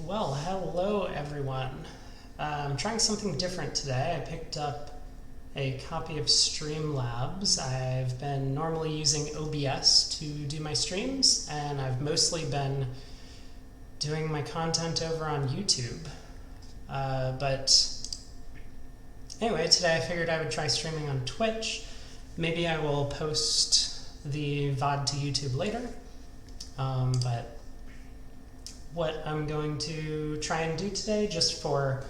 Well, hello everyone. I'm trying something different today. I picked up a copy of Streamlabs. I've been normally using OBS to do my streams, and I've mostly been doing my content over on YouTube. But anyway, today I figured I would try streaming on Twitch. Maybe I will post the VOD to YouTube later, but what I'm going to try and do today, just for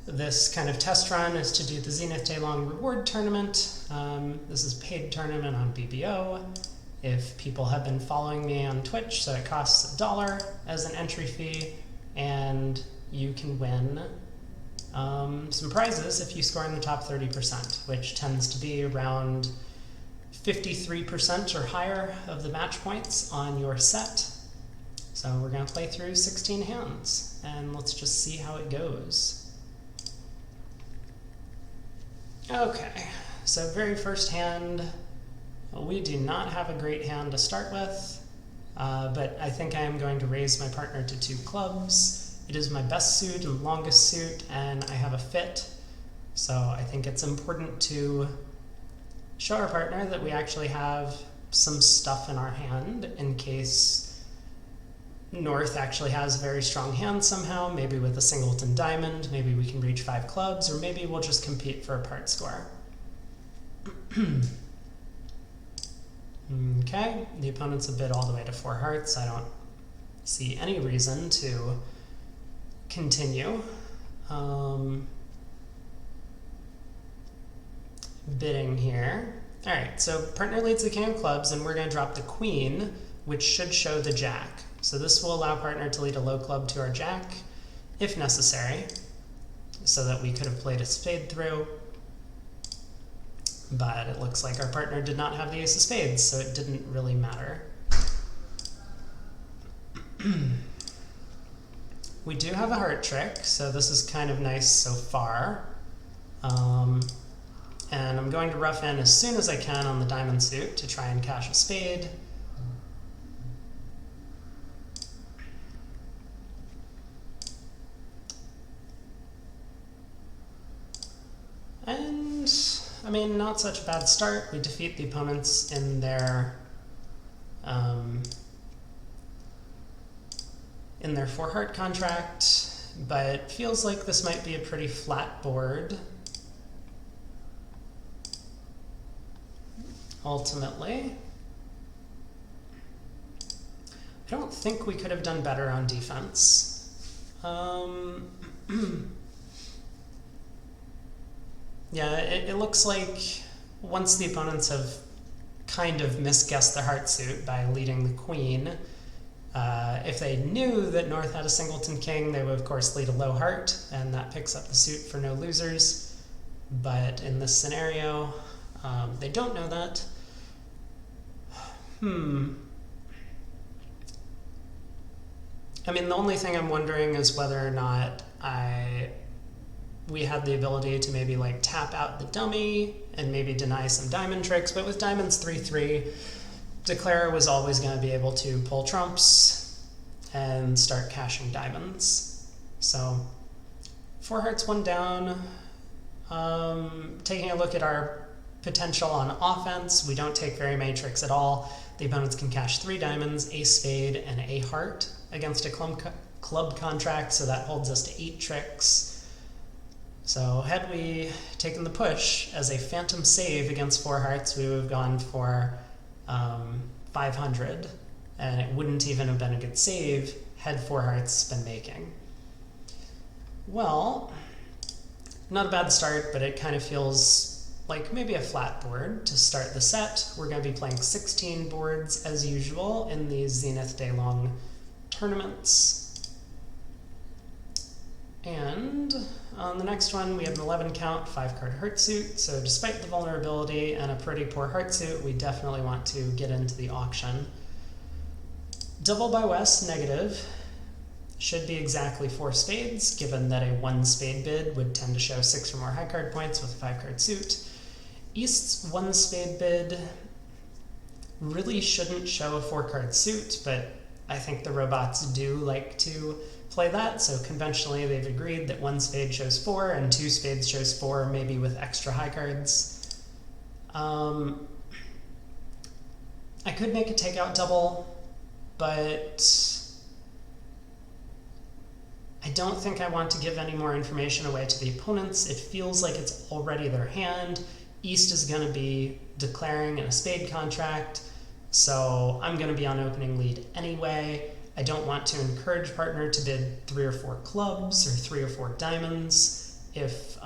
this kind of test run, is to do the Zenith Daylong reward tournament. This is a paid tournament on BBO. If people have been following me on Twitch, so it costs $1 as an entry fee, and you can win some prizes if you score in the top 30%, which tends to be around 53% or higher of the match points on your set. So we're going to play through 16 hands, and let's just see how it goes. Okay, so very first hand, we do not have a great hand to start with, but I think I am going to raise my partner to 2 clubs. It is my best suit and longest suit, and I have a fit, so I think it's important to show our partner that we actually have some stuff in our hand in case North actually has a very strong hand somehow, maybe with a singleton diamond, maybe we can reach 5 clubs, or maybe we'll just compete for a part score. Okay, the opponent's a bid all the way to 4 hearts. I don't see any reason to continue. Bidding here. Alright, so partner leads the king of clubs, and we're going to drop the queen, which should show the jack. So this will allow partner to lead a low club to our jack, if necessary, so that we could have played a spade through. But it looks like our partner did not have the ace of spades, so it didn't really matter. We do have a heart trick, so this is kind of nice so far. And I'm going to rough in as soon as I can on the diamond suit to try and cash a spade. And, I mean, not such a bad start. We defeat the opponents in their 4-heart contract, but it feels like this might be a pretty flat board. Ultimately, I don't think we could have done better on defense. Yeah, it looks like once the opponents have kind of misguessed their heart suit by leading the queen, if they knew that North had a singleton king, they would of course lead a low heart, and that picks up the suit for no losers. But in this scenario, they don't know that. I mean, the only thing I'm wondering is whether or not we had the ability to maybe like tap out the dummy and maybe deny some diamond tricks, but with diamonds 3-3, Declarer was always going to be able to pull trumps and start cashing diamonds. So 4 hearts, 1 down. Taking a look at our potential on offense, we don't take very many tricks at all. The opponents can cash 3 diamonds, a spade, and a heart against a club contract, so that holds us to 8 tricks. So had we taken the push as a phantom save against 4 hearts, we would have gone for 500, and it wouldn't even have been a good save had 4 hearts been making. Well, not a bad start, but it kind of feels like maybe a flat board to start the set. We're going to be playing 16 boards as usual in these Zenith Daylong tournaments. And on the next one, we have an 11 count, 5-card heart suit. So despite the vulnerability and a pretty poor heart suit, we definitely want to get into the auction. Double by West, negative. Should be exactly 4 spades, given that a 1 spade bid would tend to show 6 or more high card points with a 5-card suit. East's 1 spade bid really shouldn't show a 4-card suit, but I think the robots do like to play that, so conventionally they've agreed that 1 spade shows 4 and 2 spades shows 4, maybe with extra high cards. I could make a takeout double, but I don't think I want to give any more information away to the opponents. It feels like it's already their hand. East is going to be declaring in a spade contract, so I'm going to be on opening lead anyway. I don't want to encourage partner to bid 3 or 4 clubs or 3 or 4 diamonds if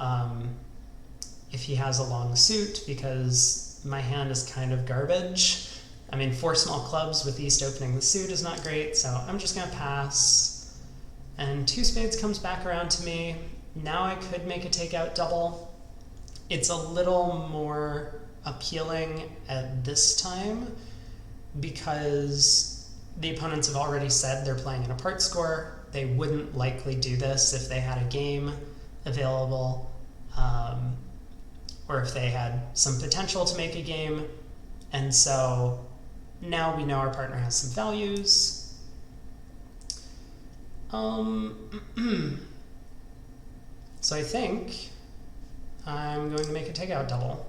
he has a long suit, because my hand is kind of garbage. I mean, 4 small clubs with East opening the suit is not great, so I'm just going to pass. And 2 spades comes back around to me. Now I could make a takeout double. It's a little more appealing at this time because the opponents have already said they're playing in a part score. They wouldn't likely do this if they had a game available, or if they had some potential to make a game. And so now we know our partner has some values. So I think I'm going to make a takeout double.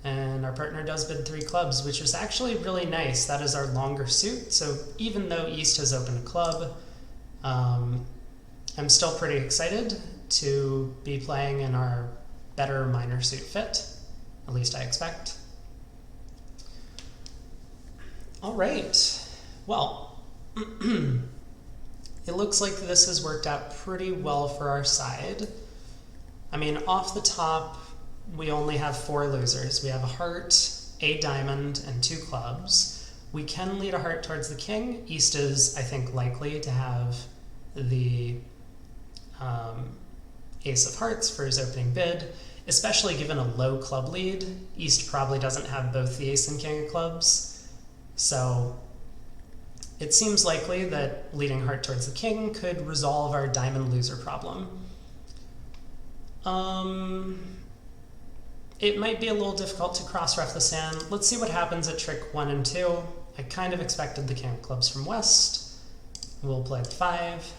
And our partner does bid 3 clubs, which is actually really nice. That is our longer suit. So even though East has opened a club, I'm still pretty excited to be playing in our better minor suit fit. At least I expect. All right. Well, it looks like this has worked out pretty well for our side. I mean, off the top, we only have 4 losers. We have a heart, a diamond, and 2 clubs. We can lead a heart towards the king. East is, I think, likely to have the ace of hearts for his opening bid, especially given a low club lead. East probably doesn't have both the ace and king of clubs. So it seems likely that leading heart towards the king could resolve our diamond loser problem. It might be a little difficult to cross-ref this hand. Let's see what happens at trick 1 and 2. I kind of expected the king of clubs from West. We'll play 5.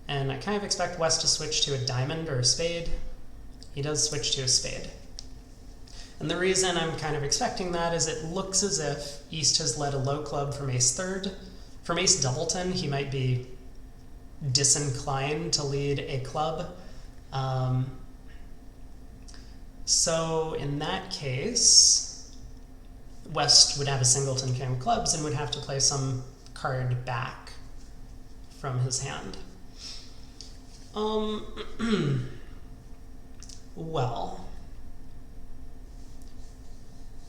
And I kind of expect West to switch to a diamond or a spade. He does switch to a spade. And the reason I'm kind of expecting that is it looks as if East has led a low club from ace third. From ace doubleton, he might be disinclined to lead a club. So in that case, West would have a singleton king of clubs and would have to play some card back from his hand. Well,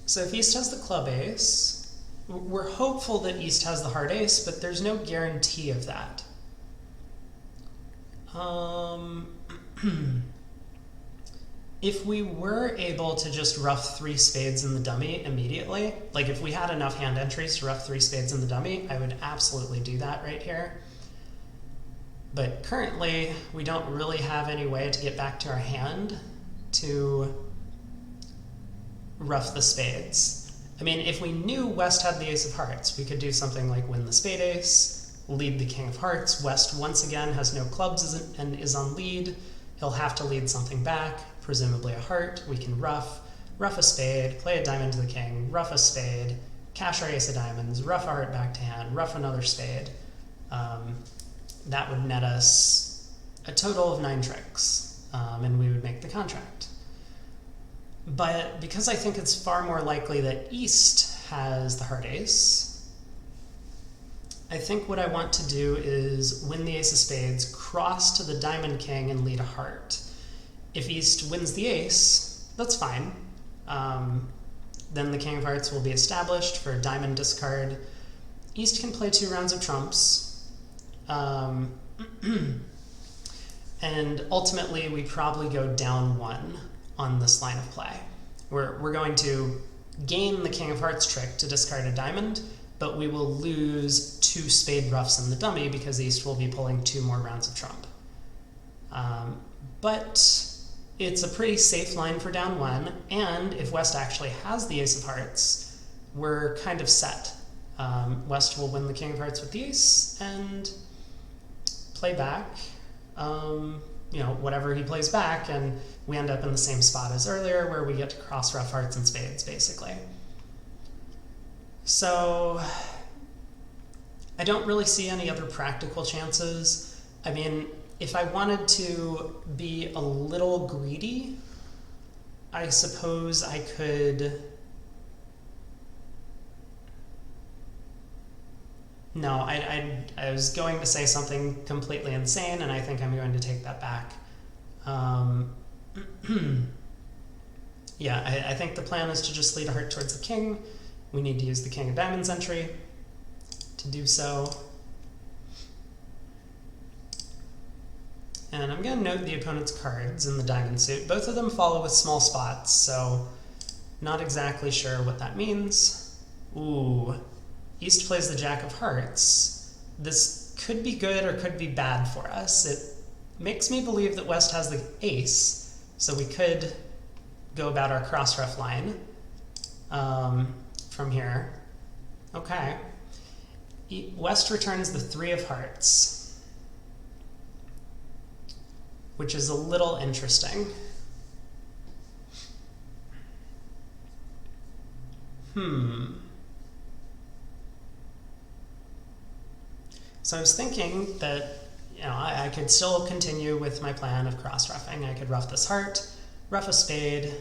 so if East has the club ace, we're hopeful that East has the heart ace, but there's no guarantee of that. If we were able to just rough 3 spades in the dummy immediately, like if we had enough hand entries to rough 3 spades in the dummy, I would absolutely do that right here. But currently, we don't really have any way to get back to our hand to rough the spades. I mean, if we knew West had the ace of hearts, we could do something like win the spade ace, lead the king of hearts. West, once again, has no clubs and is on lead. He'll have to lead something back, presumably a heart. We can rough a spade, play a diamond to the king, rough a spade, cash our ace of diamonds, rough a heart back to hand, rough another spade. That would net us a total of 9 tricks, and we would make the contract. But because I think it's far more likely that East has the heart ace, I think what I want to do is win the ace of spades, cross to the diamond king, and lead a heart. If East wins the ace, that's fine. Then the king of hearts will be established for a diamond discard. East can play 2 rounds of trumps. And ultimately, we probably go down 1 on this line of play. We're going to gain the king of hearts trick to discard a diamond, but we will lose 2 spade roughs in the dummy because East will be pulling 2 more rounds of trump. But it's a pretty safe line for down 1, and if West actually has the ace of hearts, we're kind of set. West will win the king of hearts with the ace and play back, whatever he plays back, and we end up in the same spot as earlier where we get to cross rough hearts and spades, basically. So I don't really see any other practical chances. I mean, if I wanted to be a little greedy, I suppose I could... No, I was going to say something completely insane, and I think I'm going to take that back. Yeah, I think the plan is to just lead a heart towards the king. We need to use the king of diamonds entry to do so. And I'm going to note the opponent's cards in the diamond suit. Both of them follow with small spots, so not exactly sure what that means. Ooh. East plays the jack of hearts. This could be good or could be bad for us. It makes me believe that West has the ace, so we could go about our cross-ref line from here. Okay. West returns the 3 of hearts, which is a little interesting. So I was thinking that, I could still continue with my plan of cross-ruffing. I could ruff this heart, ruff a spade,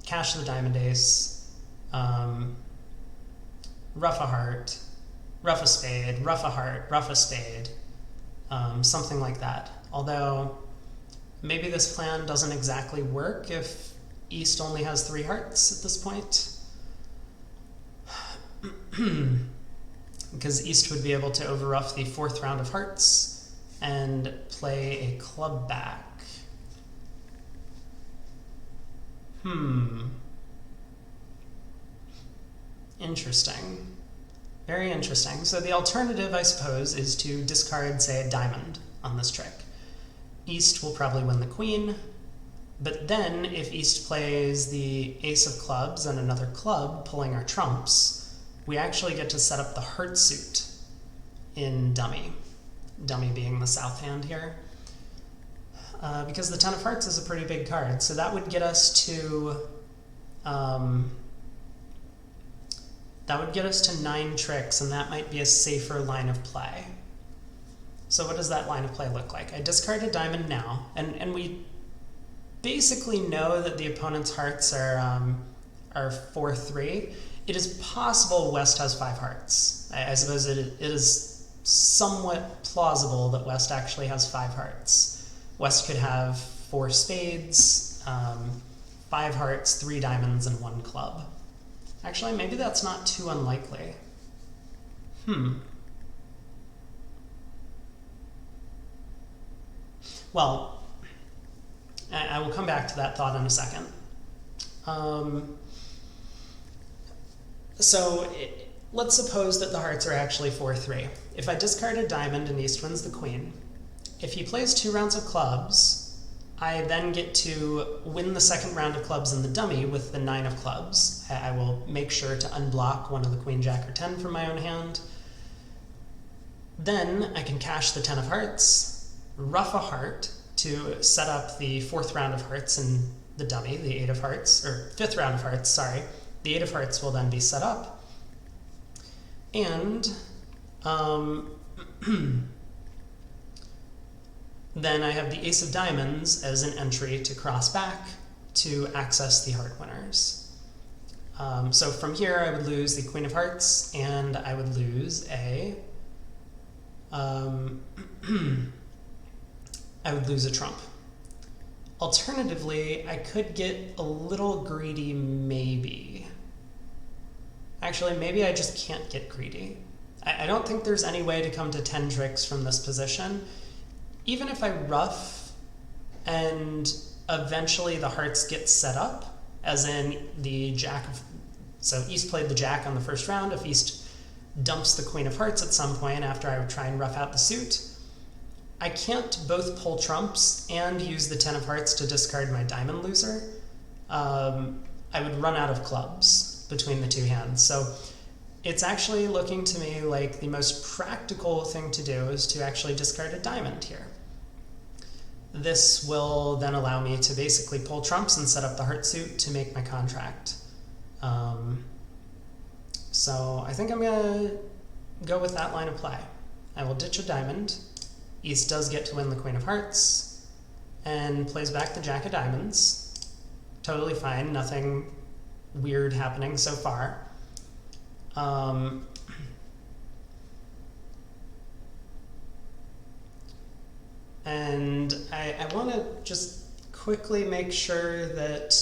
cash the diamond ace, ruff a heart, ruff a spade, ruff a heart, ruff a spade, something like that. Although, maybe this plan doesn't exactly work if East only has 3 hearts at this point. Because East would be able to overruff the 4th round of hearts and play a club back. Interesting. Very interesting. So the alternative, I suppose, is to discard, say, a diamond on this trick. East will probably win the queen, but then if East plays the ace of clubs and another club, pulling our trumps, we actually get to set up the heart suit in dummy. Dummy being the south hand here. Because the 10 of hearts is a pretty big card, so that would get us to 9 tricks, and that might be a safer line of play. So what does that line of play look like? I discard a diamond now, and we basically know that the opponent's hearts are 4-3. It is possible West has 5 hearts. I suppose it is somewhat plausible that West actually has 5 hearts. West could have 4 spades, 5 hearts, 3 diamonds, and 1 club. Actually, maybe that's not too unlikely. Well, I will come back to that thought in a second. Let's suppose that the hearts are actually 4-3. If I discard a diamond and East wins the queen, if he plays 2 rounds of clubs, I then get to win the 2nd round of clubs in the dummy with the 9 of clubs. I will make sure to unblock one of the queen, jack, or 10 from my own hand. Then I can cash the 10 of hearts, ruff a heart to set up the 4th round of hearts in the dummy, the 8 of hearts, or 5th round of hearts, sorry. The 8 of hearts will then be set up. And then I have the ace of diamonds as an entry to cross back to access the heart winners. So from here I would lose the queen of hearts, and I would lose a trump. Alternatively, I could get a little greedy, maybe. Actually, maybe I just can't get greedy. I don't think there's any way to come to 10 tricks from this position. Even if I ruff and eventually the hearts get set up, as in the jack of... So East played the jack on the 1st round. If East dumps the queen of hearts at some point after I would try and rough out the suit, I can't both pull trumps and use the 10 of hearts to discard my diamond loser. I would run out of clubs between the 2 hands. So it's actually looking to me like the most practical thing to do is to actually discard a diamond here. This will then allow me to basically pull trumps and set up the heart suit to make my contract. So I think I'm going to go with that line of play. I will ditch a diamond. East does get to win the Queen of Hearts, and plays back the Jack of Diamonds. Totally fine, nothing weird happening so far. And I want to just quickly make sure that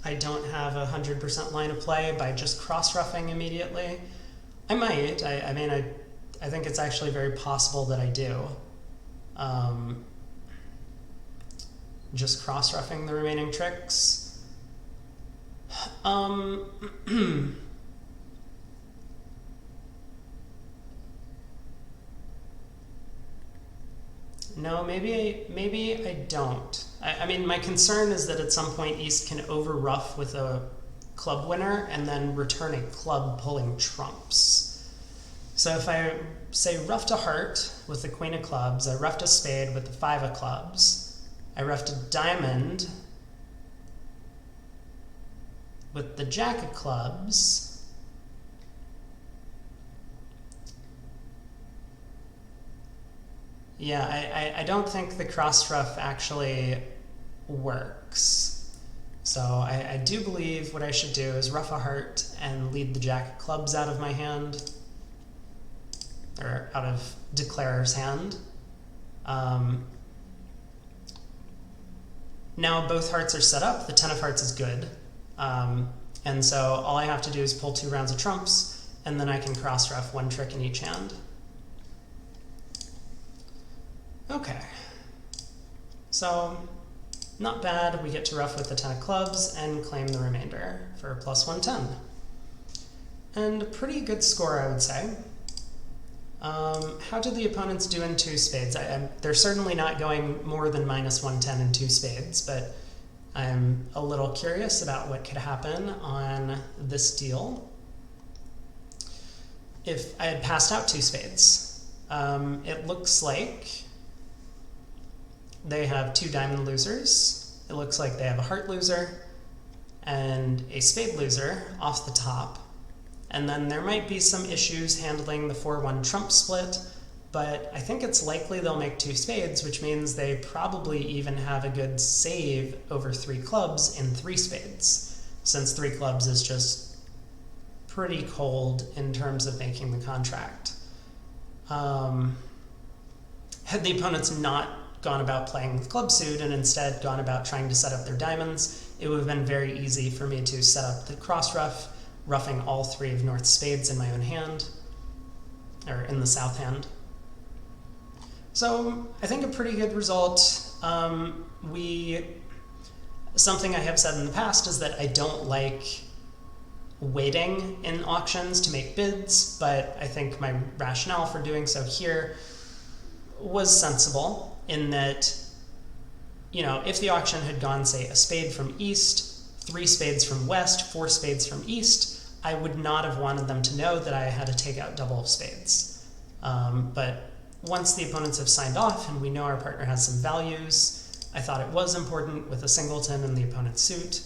I don't have 100% line of play by just cross-roughing immediately. I might. I mean, I think it's actually very possible that I do. Just cross-roughing the remaining tricks. No, maybe I don't. I mean, my concern is that at some point East can over-rough with a club winner and then return a club pulling trumps. So if I say roughed a heart with the Queen of Clubs, I roughed a spade with the Five of Clubs, I roughed a diamond with the Jack of Clubs, yeah, I don't think the cross-rough actually works. So I do believe what I should do is rough a heart and lead the Jack of Clubs out of my hand, or out of Declarer's hand. Now both hearts are set up, the Ten of Hearts is good. And so all I have to do is pull 2 rounds of trumps, and then I can cross-rough 1 trick in each hand. Okay, so not bad. We get to rough with the 10 of clubs and claim the remainder for a plus 110. And a pretty good score, I would say. How did the opponents do in 2 spades? They're certainly not going more than minus 110 in 2 spades, but I'm a little curious about what could happen on this deal if I had passed out 2 spades. It looks like they have 2 diamond losers. It looks like they have a heart loser and a spade loser off the top. And then there might be some issues handling the 4-1 trump split, but I think it's likely they'll make 2 spades, which means they probably even have a good save over 3 clubs in 3 spades, since 3 clubs is just pretty cold in terms of making the contract. Had the opponents not gone about playing with club suit and instead gone about trying to set up their diamonds, it would have been very easy for me to set up the cross rough, roughing all 3 of North's spades in my own hand, or in the south hand. So I think a pretty good result. Something I have said in the past is that I don't like waiting in auctions to make bids, but I think my rationale for doing so here was sensible, in that, you know, if the auction had gone, say, a spade from east, 3 spades from west, 4 spades from east, I would not have wanted them to know that I had to take out double spades. But once the opponents have signed off and we know our partner has some values, I thought it was important with a singleton in the opponent's suit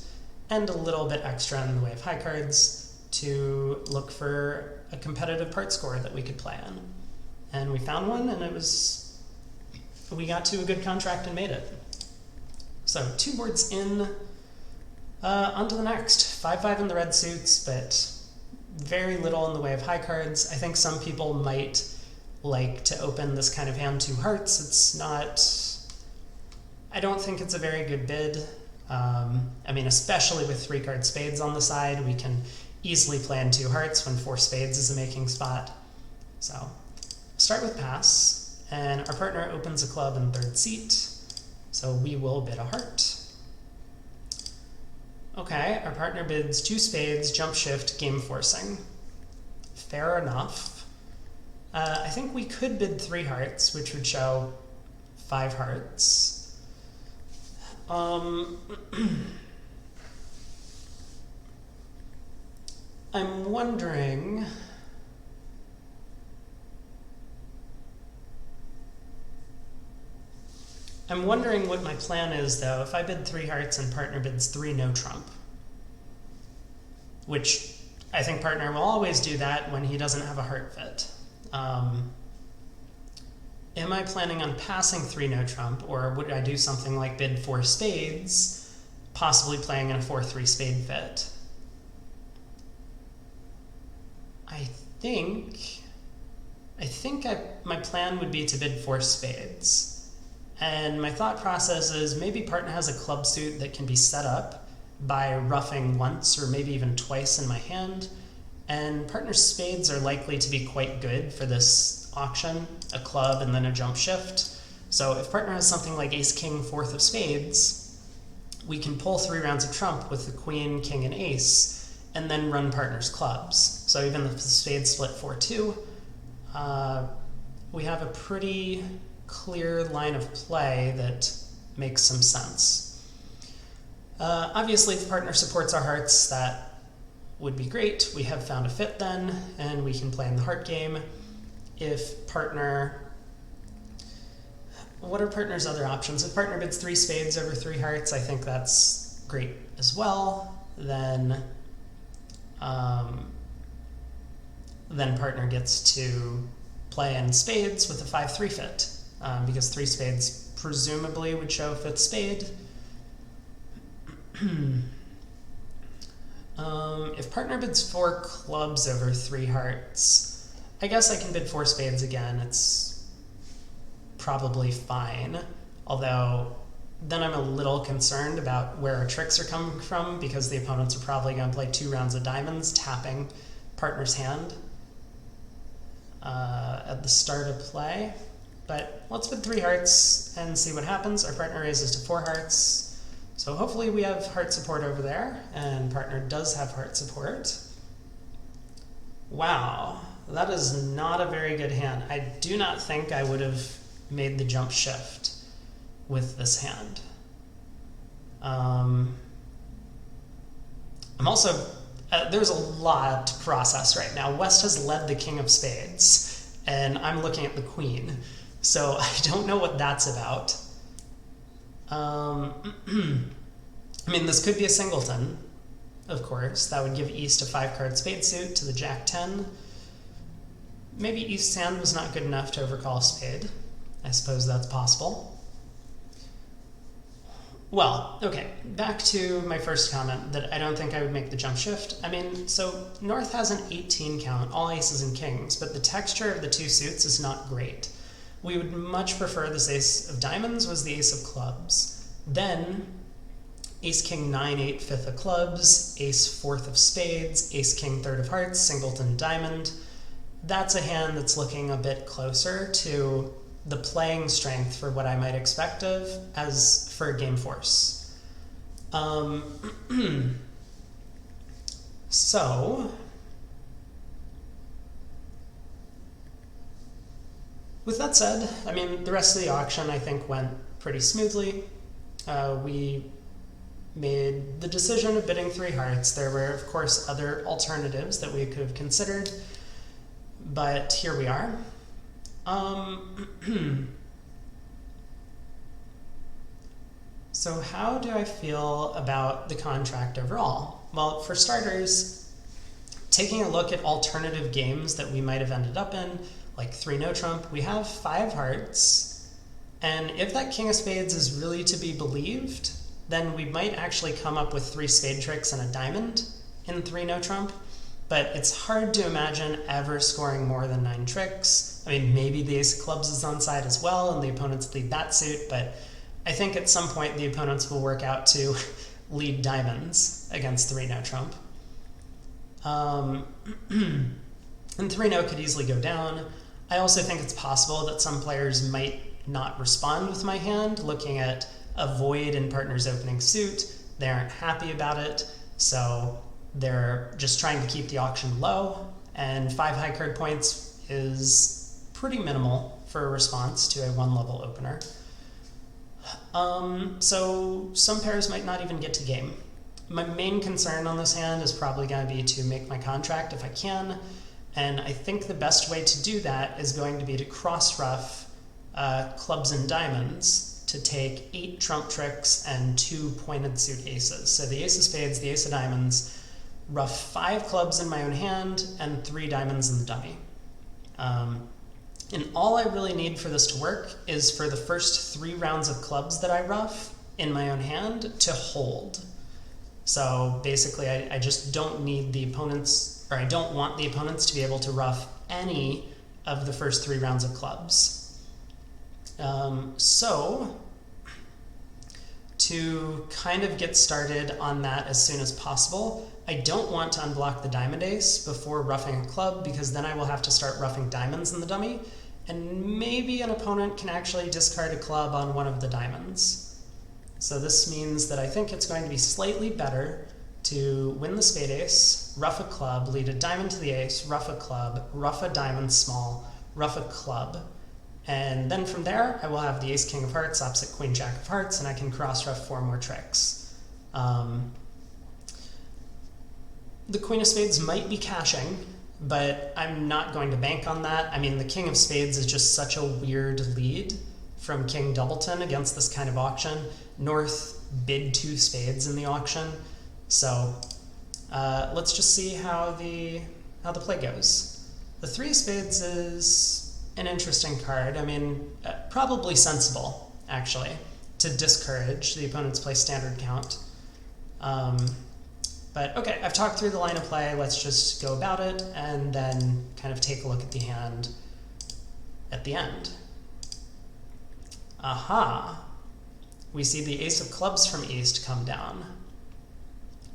and a little bit extra in the way of high cards to look for a competitive part score that we could play on. And we found one, and we got to a good contract and made it. So 2 boards in, on to the next. 5-5 in the red suits, but very little in the way of high cards. I think some people might like to open this kind of hand 2 hearts. It's not, I don't think it's a very good bid. I mean, especially with 3-card spades on the side, we can easily play in 2 hearts when 4 spades is a making spot. So start with pass. And our partner opens a club in 3rd seat, so we will bid a heart. Okay, our partner bids 2 spades, jump shift, game forcing. Fair enough. I think we could bid 3 hearts, which would show 5 hearts. I'm wondering I'm wondering what my plan is, though, if I bid 3 hearts and partner bids 3 no trump. Which I think partner will always do that when he doesn't have a heart fit. Am I planning on passing 3 no trump, or would I do something like bid 4 spades, possibly playing in a 4-3 spade fit? I think my plan would be to bid 4 spades. And my thought process is maybe partner has a club suit that can be set up by ruffing once or maybe even twice in my hand. And partner's spades are likely to be quite good for this auction, a club and then a jump shift. So if partner has something like ace, king, 4th of spades, we can pull 3 rounds of trump with the queen, king, and ace, and then run partner's clubs. So even if the spades split 4-2, we have a pretty clear line of play that makes some sense. Obviously, if partner supports our hearts, that would be great. We have found a fit then, and we can play in the heart game. If partner... What are partner's other options? If partner bids 3 spades over 3 hearts, I think that's great as well. Then partner gets to play in spades with a 5-3 fit, because 3 spades presumably would show 5th spade. If partner bids 4 clubs over 3 hearts, I guess I can bid 4 spades again. It's probably fine, although then I'm a little concerned about where our tricks are coming from, because the opponents are probably going to play 2 rounds of diamonds, tapping partner's hand at the start of play. But let's bid 3 hearts and see what happens. Our partner raises to 4 hearts. So hopefully we have heart support over there, and partner does have heart support. Wow, that is not a very good hand. I do not think I would have made the jump shift with this hand. I'm also, there's a lot to process right now. West has led the king of spades, and I'm looking at the queen. So I don't know what that's about. I mean, this could be a singleton, of course. That would give East a 5-card spade suit to the Jack-10. Maybe East's hand was not good enough to overcall spade. I suppose that's possible. Well, okay, back to my first comment that I don't think I would make the jump shift. I mean, so North has an 18 count, all aces and kings, but the texture of the 2 suits is not great. We would much prefer this ace of diamonds was the ace of clubs. Then ace, king, 9, 8, 5th of clubs, ace, 4th of spades, ace, king, 3rd of hearts, singleton, diamond. That's a hand that's looking a bit closer to the playing strength for what I might expect of as for game force. So, with that said, I mean, the rest of the auction I think went pretty smoothly. We made the decision of bidding 3 hearts. There were, of course, other alternatives that we could have considered, but here we are. So how do I feel about the contract overall? Well, for starters, taking a look at alternative games that we might have ended up in, like 3 no trump, we have 5 hearts, and if that king of spades is really to be believed, then we might actually come up with 3 spade tricks and a diamond in 3 no trump, but it's hard to imagine ever scoring more than 9 tricks. I mean, maybe the ace of clubs is on side as well, and the opponents lead that suit, but I think at some point the opponents will work out to lead diamonds against 3 no trump. And 3 no could easily go down. I also think it's possible that some players might not respond with my hand, looking at a void in partner's opening suit. They aren't happy about it, so they're just trying to keep the auction low, and 5 high card points is pretty minimal for a response to a 1-level opener. So some pairs might not even get to game. My main concern on this hand is probably going to be to make my contract if I can, and I think the best way to do that is going to be to cross-ruff clubs and diamonds to take 8 trump tricks and 2 pointed suit aces. So the ace of spades, the ace of diamonds, ruff 5 clubs in my own hand, and 3 diamonds in the dummy. And all I really need for this to work is for the first 3 rounds of clubs that I ruff in my own hand to hold. So basically I just don't need the opponents, or I don't want the opponents to be able to ruff any of the first 3 rounds of clubs. So to kind of get started on that as soon as possible, I don't want to unblock the diamond ace before ruffing a club, because then I will have to start ruffing diamonds in the dummy, and maybe an opponent can actually discard a club on one of the diamonds. So this means that I think it's going to be slightly better to win the spade ace, ruff a club, lead a diamond to the ace, ruff a club, ruff a diamond small, ruff a club, and then from there I will have the ace king of hearts opposite queen jack of hearts, and I can cross ruff 4 more tricks. The queen of spades might be cashing, but I'm not going to bank on that. I mean, the king of spades is just such a weird lead from King Doubleton against this kind of auction. North bid 2 spades in the auction, so let's just see how the play goes. The 3 of spades is an interesting card. I mean, probably sensible, actually, to discourage the opponent's play standard count. But okay, I've talked through the line of play. Let's just go about it and then kind of take a look at the hand at the end. Aha! We see the ace of clubs from east come down.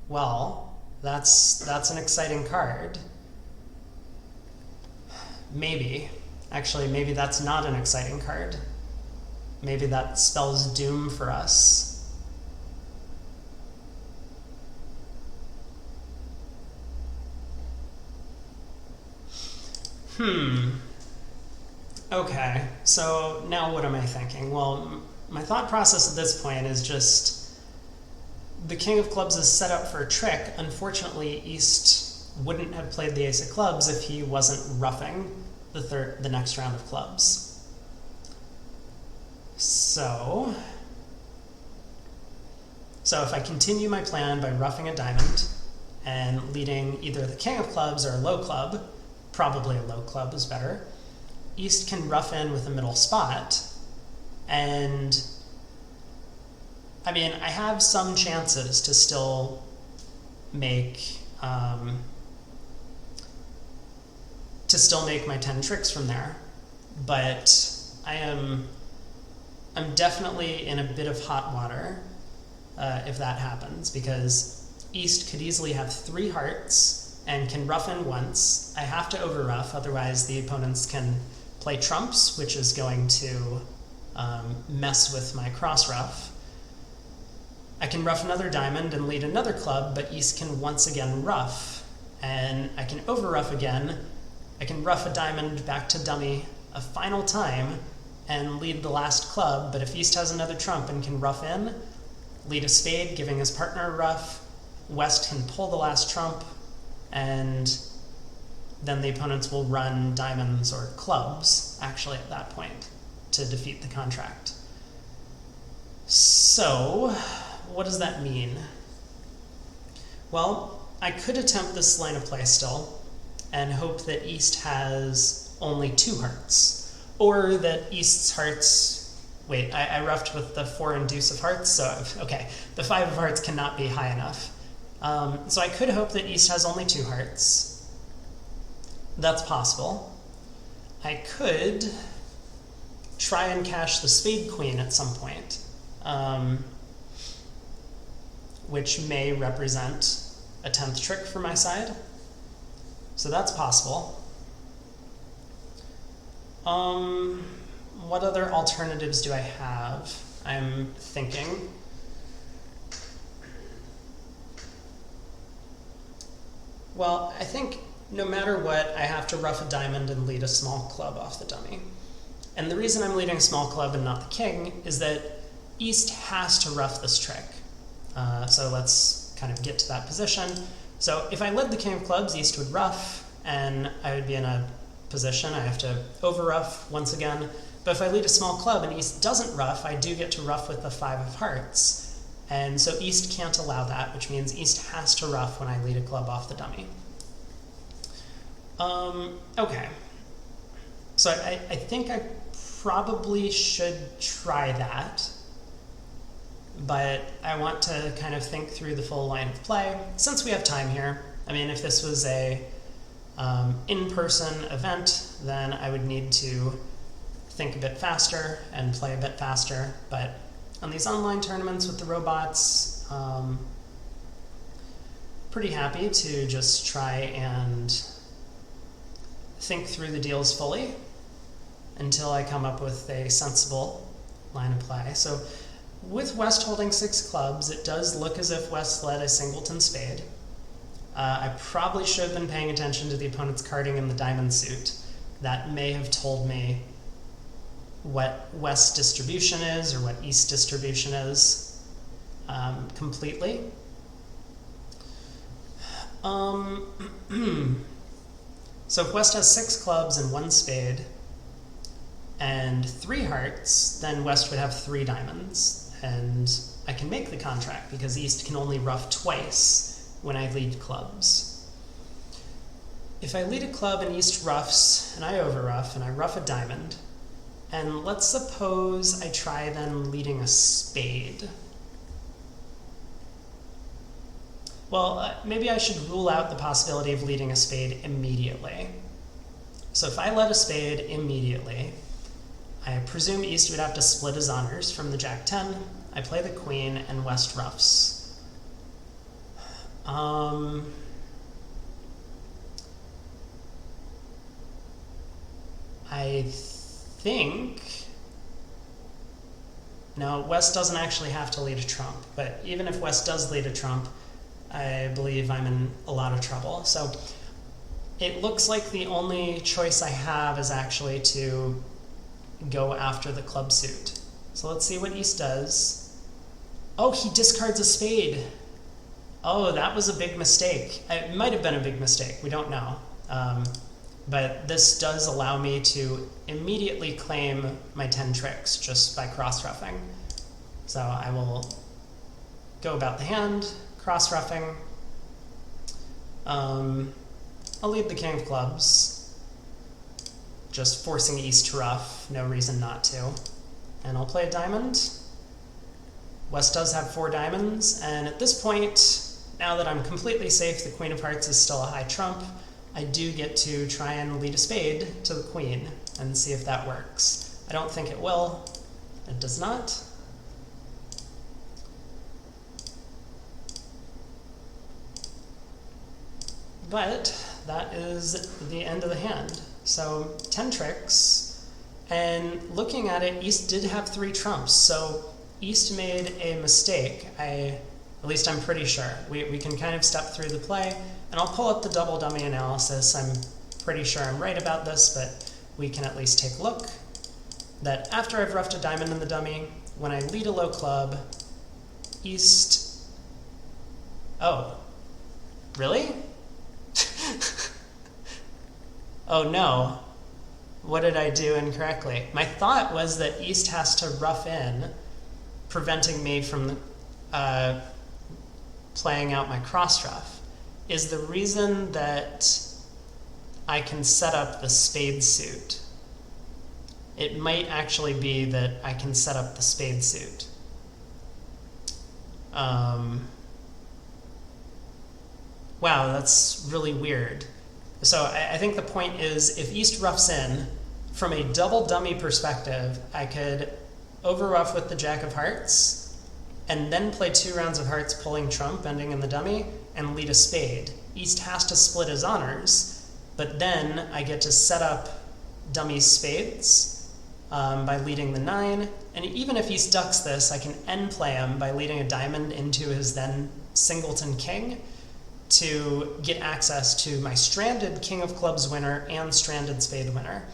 Well, that's an exciting card. Maybe. Actually, maybe that's not an exciting card. Maybe that spells doom for us. Okay, so now what am I thinking? Well, my thought process at this point is just the king of clubs is set up for a trick. Unfortunately, East wouldn't have played the ace of clubs if he wasn't ruffing the next round of clubs. So if I continue my plan by ruffing a diamond and leading either the king of clubs or a low club, probably a low club is better, East can ruff in with a middle spot, and I mean, I have some chances to still make my 10 tricks from there, but I'm definitely in a bit of hot water if that happens, because East could easily have 3 hearts and can ruff in once. I have to over ruff, otherwise the opponents can play trumps, which is going to mess with my cross ruff. I can ruff another diamond and lead another club, but East can once again ruff, and I can over ruff again. I can ruff a diamond back to dummy a final time and lead the last club, but if East has another trump and can ruff in, lead a spade, giving his partner a ruff, West can pull the last trump, and then the opponents will run diamonds or clubs, actually, at that point, to defeat the contract. So, what does that mean? Well, I could attempt this line of play still, and hope that East has only 2 hearts, or that East's hearts... Wait, I ruffed with the 4 and deuce of hearts, so, okay, the 5 of hearts cannot be high enough. So I could hope that East has only 2 hearts. That's possible. I could try and cash the spade queen at some point, which may represent a 10th trick for my side. So that's possible. What other alternatives do I have? I'm thinking. Well, I think no matter what, I have to ruff a diamond and lead a small club off the dummy. And the reason I'm leading a small club and not the king is that East has to ruff this trick. So let's kind of get to that position. So if I led the king of clubs, East would ruff, and I would be in a position I have to over ruff once again. But if I lead a small club and East doesn't ruff, I do get to ruff with the 5 of hearts. And so East can't allow that, which means East has to ruff when I lead a club off the dummy. Okay. So I think I probably should try that. But I want to kind of think through the full line of play, since we have time here. I mean, if this was a in-person event, then I would need to think a bit faster and play a bit faster. But on these online tournaments with the robots, pretty happy to just try and think through the deals fully until I come up with a sensible line of play. So with West holding 6 clubs, it does look as if West led a singleton spade. I probably should have been paying attention to the opponent's carding in the diamond suit. That may have told me what West's distribution is or what East's distribution is completely. So if West has 6 clubs and 1 spade and 3 hearts, then West would have 3 diamonds. And I can make the contract because East can only ruff twice when I lead clubs. If I lead a club and East ruffs and I overruff and I ruff a diamond, and let's suppose I try then leading a spade. Well, maybe I should rule out the possibility of leading a spade immediately. So if I led a spade immediately, I presume East would have to split his honors from the Jack-10. I play the Queen and West ruffs. I think... No, West doesn't actually have to lead a trump, but even if West does lead a trump, I believe I'm in a lot of trouble. So it looks like the only choice I have is actually to go after the club suit. So let's see what East does. Oh, he discards a spade. Oh, that was a big mistake. It might have been a big mistake. We don't know. But this does allow me to immediately claim my 10 tricks just by cross-ruffing. So I will go about the hand, cross-ruffing. I'll lead the King of Clubs, just forcing East to ruff, no reason not to. And I'll play a diamond. West does have 4 diamonds, and at this point, now that I'm completely safe, the Queen of Hearts is still a high trump, I do get to try and lead a spade to the Queen and see if that works. I don't think it will. It does not. But that is the end of the hand. So 10 tricks, and looking at it, East did have 3 trumps, so East made a mistake. At least I'm pretty sure. We can kind of step through the play, and I'll pull up the double dummy analysis. I'm pretty sure I'm right about this, but we can at least take a look. That after I've ruffed a diamond in the dummy, when I lead a low club, East... Oh. Really? Oh no. What did I do incorrectly? My thought was that East has to ruff in, preventing me from playing out my cross ruff. Is the reason that I can set up the spade suit. It might actually be that I can set up the spade suit. Wow, that's really weird. So I think the point is, if East ruffs in, from a double dummy perspective, I could overruff with the Jack of Hearts, and then play 2 rounds of hearts pulling trump, ending in the dummy, and lead a spade. East has to split his honors, but then I get to set up dummy spades by leading the 9, and even if East ducks this, I can end play him by leading a diamond into his then singleton king to get access to my stranded King of Clubs winner and stranded spade winner.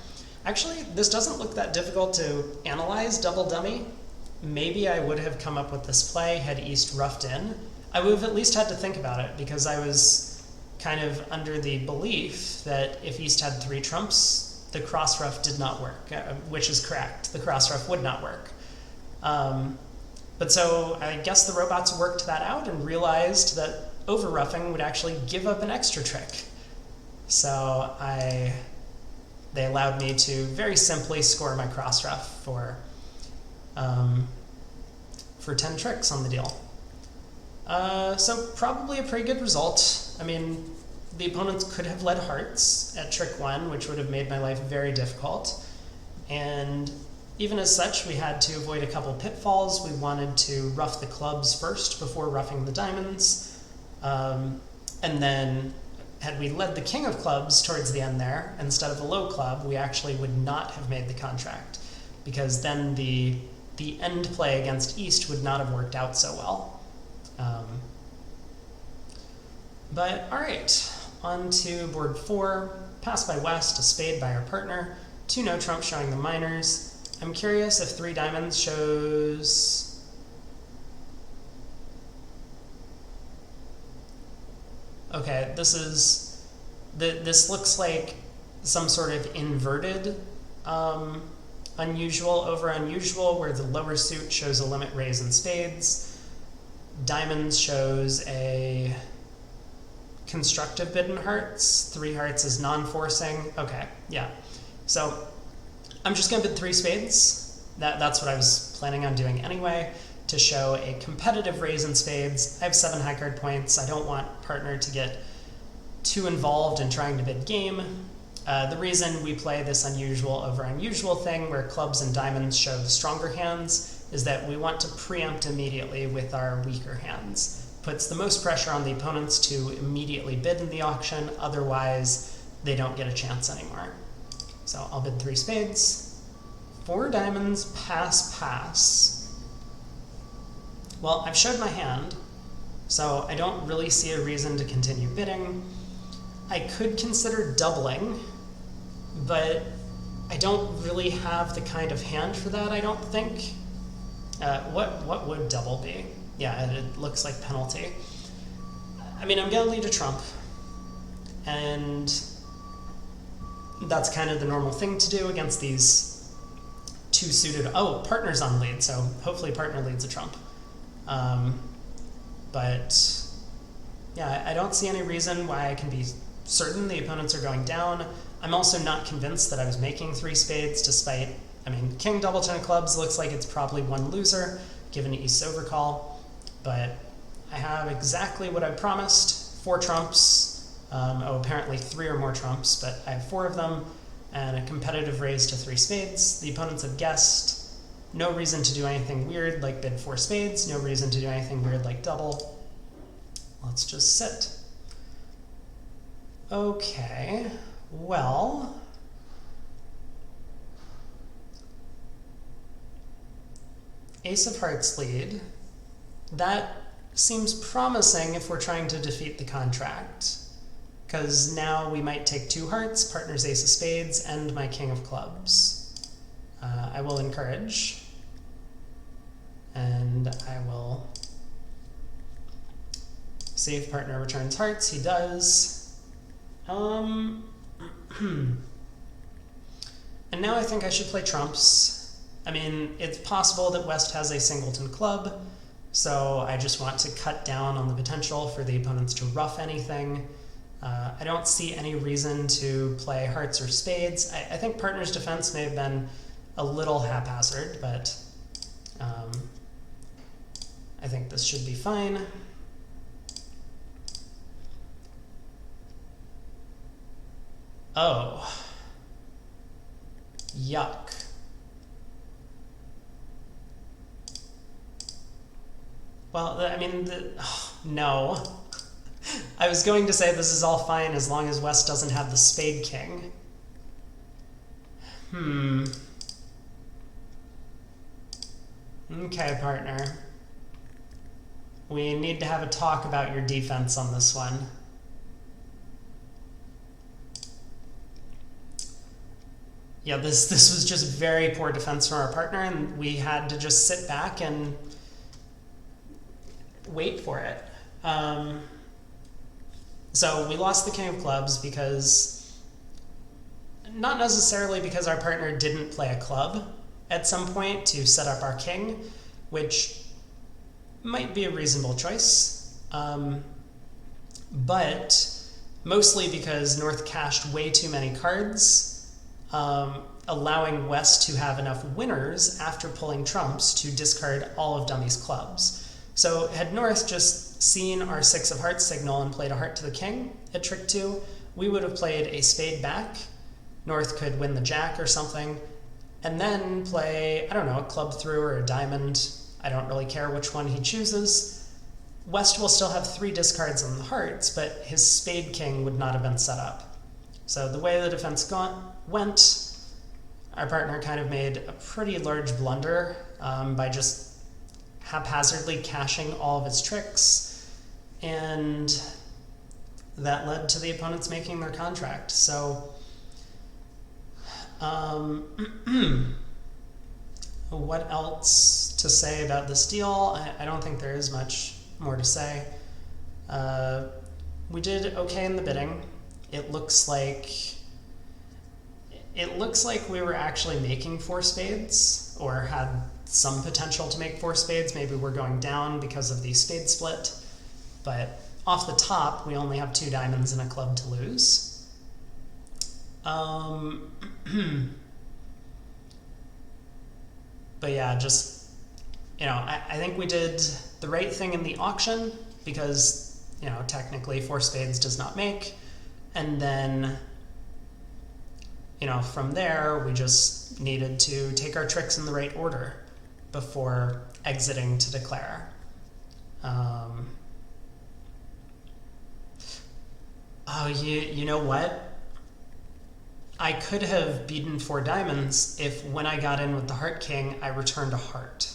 Actually, this doesn't look that difficult to analyze double dummy. Maybe I would have come up with this play had East ruffed in. I would have at least had to think about it, because I was kind of under the belief that if East had 3 trumps, the cross ruff did not work, which is correct. The cross ruff would not work. But so I guess the robots worked that out and realized that over-ruffing would actually give up an extra trick. So they allowed me to very simply score my cross ruff for 10 tricks on the deal. So probably a pretty good result. I mean, the opponents could have led hearts at trick 1, which would have made my life very difficult. And even as such, we had to avoid a couple pitfalls. We wanted to ruff the clubs first before ruffing the diamonds. And then had we led the king of clubs towards the end there, instead of a low club, we actually would not have made the contract, because then the end play against East would not have worked out so well. But all right, on to board 4, pass by West, a spade by our partner, 2 no trumps showing the minors. I'm curious if 3 diamonds shows... Okay, this looks like some sort of inverted unusual over unusual, where the lower suit shows a limit raise in spades. Diamonds shows a constructive bid in hearts. 3 hearts is non-forcing. Okay, yeah. So I'm just going to bid 3 spades. That's what I was planning on doing anyway, to show a competitive raise in spades. I have 7 high card points. I don't want partner to get too involved in trying to bid game. The reason we play this unusual over unusual thing, where clubs and diamonds show the stronger hands, is that we want to preempt immediately with our weaker hands. Puts the most pressure on the opponents to immediately bid in the auction, otherwise they don't get a chance anymore. So I'll bid 3 spades. 4 diamonds, pass, pass. Well, I've showed my hand, so I don't really see a reason to continue bidding. I could consider doubling, but I don't really have the kind of hand for that, I don't think. What would double be? Yeah, it looks like penalty. I mean, I'm going to lead a trump, and that's kind of the normal thing to do against these 2 suited... Oh, partner's on lead, so hopefully partner leads a trump. But yeah, I don't see any reason why I can be certain the opponents are going down. I'm also not convinced that I was making 3 spades, despite, I mean, king double 10 of clubs looks like it's probably 1 loser, given East's overcall, but I have exactly what I promised, 4 trumps, apparently 3 or more trumps, but I have 4 of them, and a competitive raise to 3 spades. The opponents have guessed. No reason to do anything weird like bid 4 spades, no reason to do anything weird like double. Let's just sit. Okay, well, ace of hearts lead. That seems promising if we're trying to defeat the contract, because now we might take 2 hearts, partner's ace of spades, and my king of clubs. I will encourage, and I will see if partner returns hearts. He does. And now I think I should play trumps. I mean, it's possible that West has a singleton club, so I just want to cut down on the potential for the opponents to ruff anything. I don't see any reason to play hearts or spades. I think partner's defense may have been a little haphazard, but I think this should be fine. Oh. Yuck. Well, I mean, no. I was going to say this is all fine as long as West doesn't have the spade king. Okay, partner. We need to have a talk about your defense on this one. Yeah, this was just very poor defense from our partner, and we had to just sit back and wait for it. So we lost the king of clubs because not necessarily because our partner didn't play a club at some point to set up our king, which might be a reasonable choice, but mostly because North cached way too many cards, allowing West to have enough winners after pulling trumps to discard all of Dummy's clubs. So had North just seen our 6 of hearts signal and played a heart to the king at trick 2, we would have played a spade back. North could win the jack or something, and then play, I don't know, a club through or a diamond. I don't really care which one he chooses. West will still have 3 discards on the hearts, but his spade king would not have been set up. So the way the defense went, our partner kind of made a pretty large blunder by just haphazardly caching all of his tricks, and that led to the opponents making their contract. So what else to say about this deal? I don't think there is much more to say. We did okay in the bidding. It looks like we were actually making 4 spades, or had some potential to make 4 spades. Maybe we're going down because of the spade split, but off the top, we only have 2 diamonds and a club to lose. But yeah, just, I think we did the right thing in the auction because, technically 4 spades does not make. And then, from there, we just needed to take our tricks in the right order before exiting to declare. Oh, you know what? I could have beaten 4 diamonds if when I got in with the heart king, I returned a heart.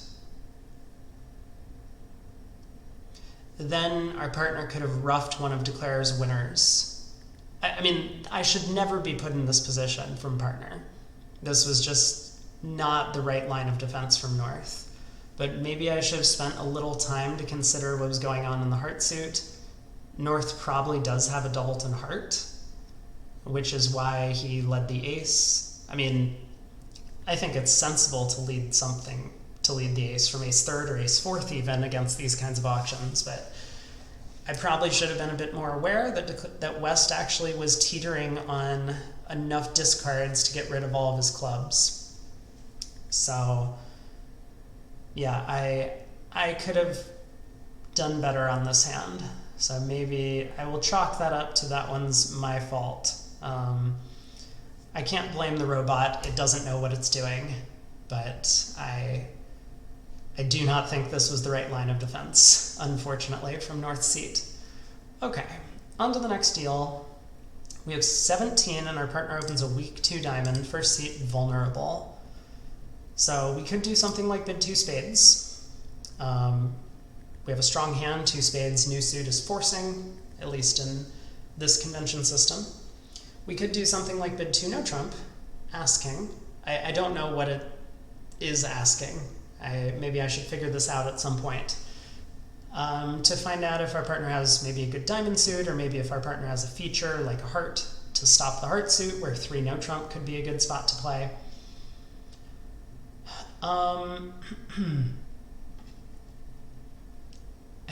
Then our partner could have roughed one of Declare's winners. I mean, I should never be put in this position from partner. This was just not the right line of defense from North. But maybe I should have spent a little time to consider what was going on in the heart suit. North probably does have a doubleton heart, which is why he led the ace. I mean, I think it's sensible to lead the ace from ace third or ace fourth even against these kinds of auctions, but I probably should have been a bit more aware that West actually was teetering on enough discards to get rid of all of his clubs. So yeah, I could have done better on this hand. So maybe I will chalk that up to that one's my fault. I can't blame the robot. It doesn't know what it's doing, but I do not think this was the right line of defense, unfortunately, from North's seat. Okay, on to the next deal. We have 17 and our partner opens a weak 2 diamond, first seat vulnerable. So we could do something like bid 2 spades. We have a strong hand, 2 spades, new suit is forcing, at least in this convention system. We could do something like bid 2 no trump, asking. I don't know what it is asking. Maybe I should figure this out at some point. To find out if our partner has maybe a good diamond suit, or maybe if our partner has a feature like a heart to stop the heart suit, where 3 no trump could be a good spot to play. I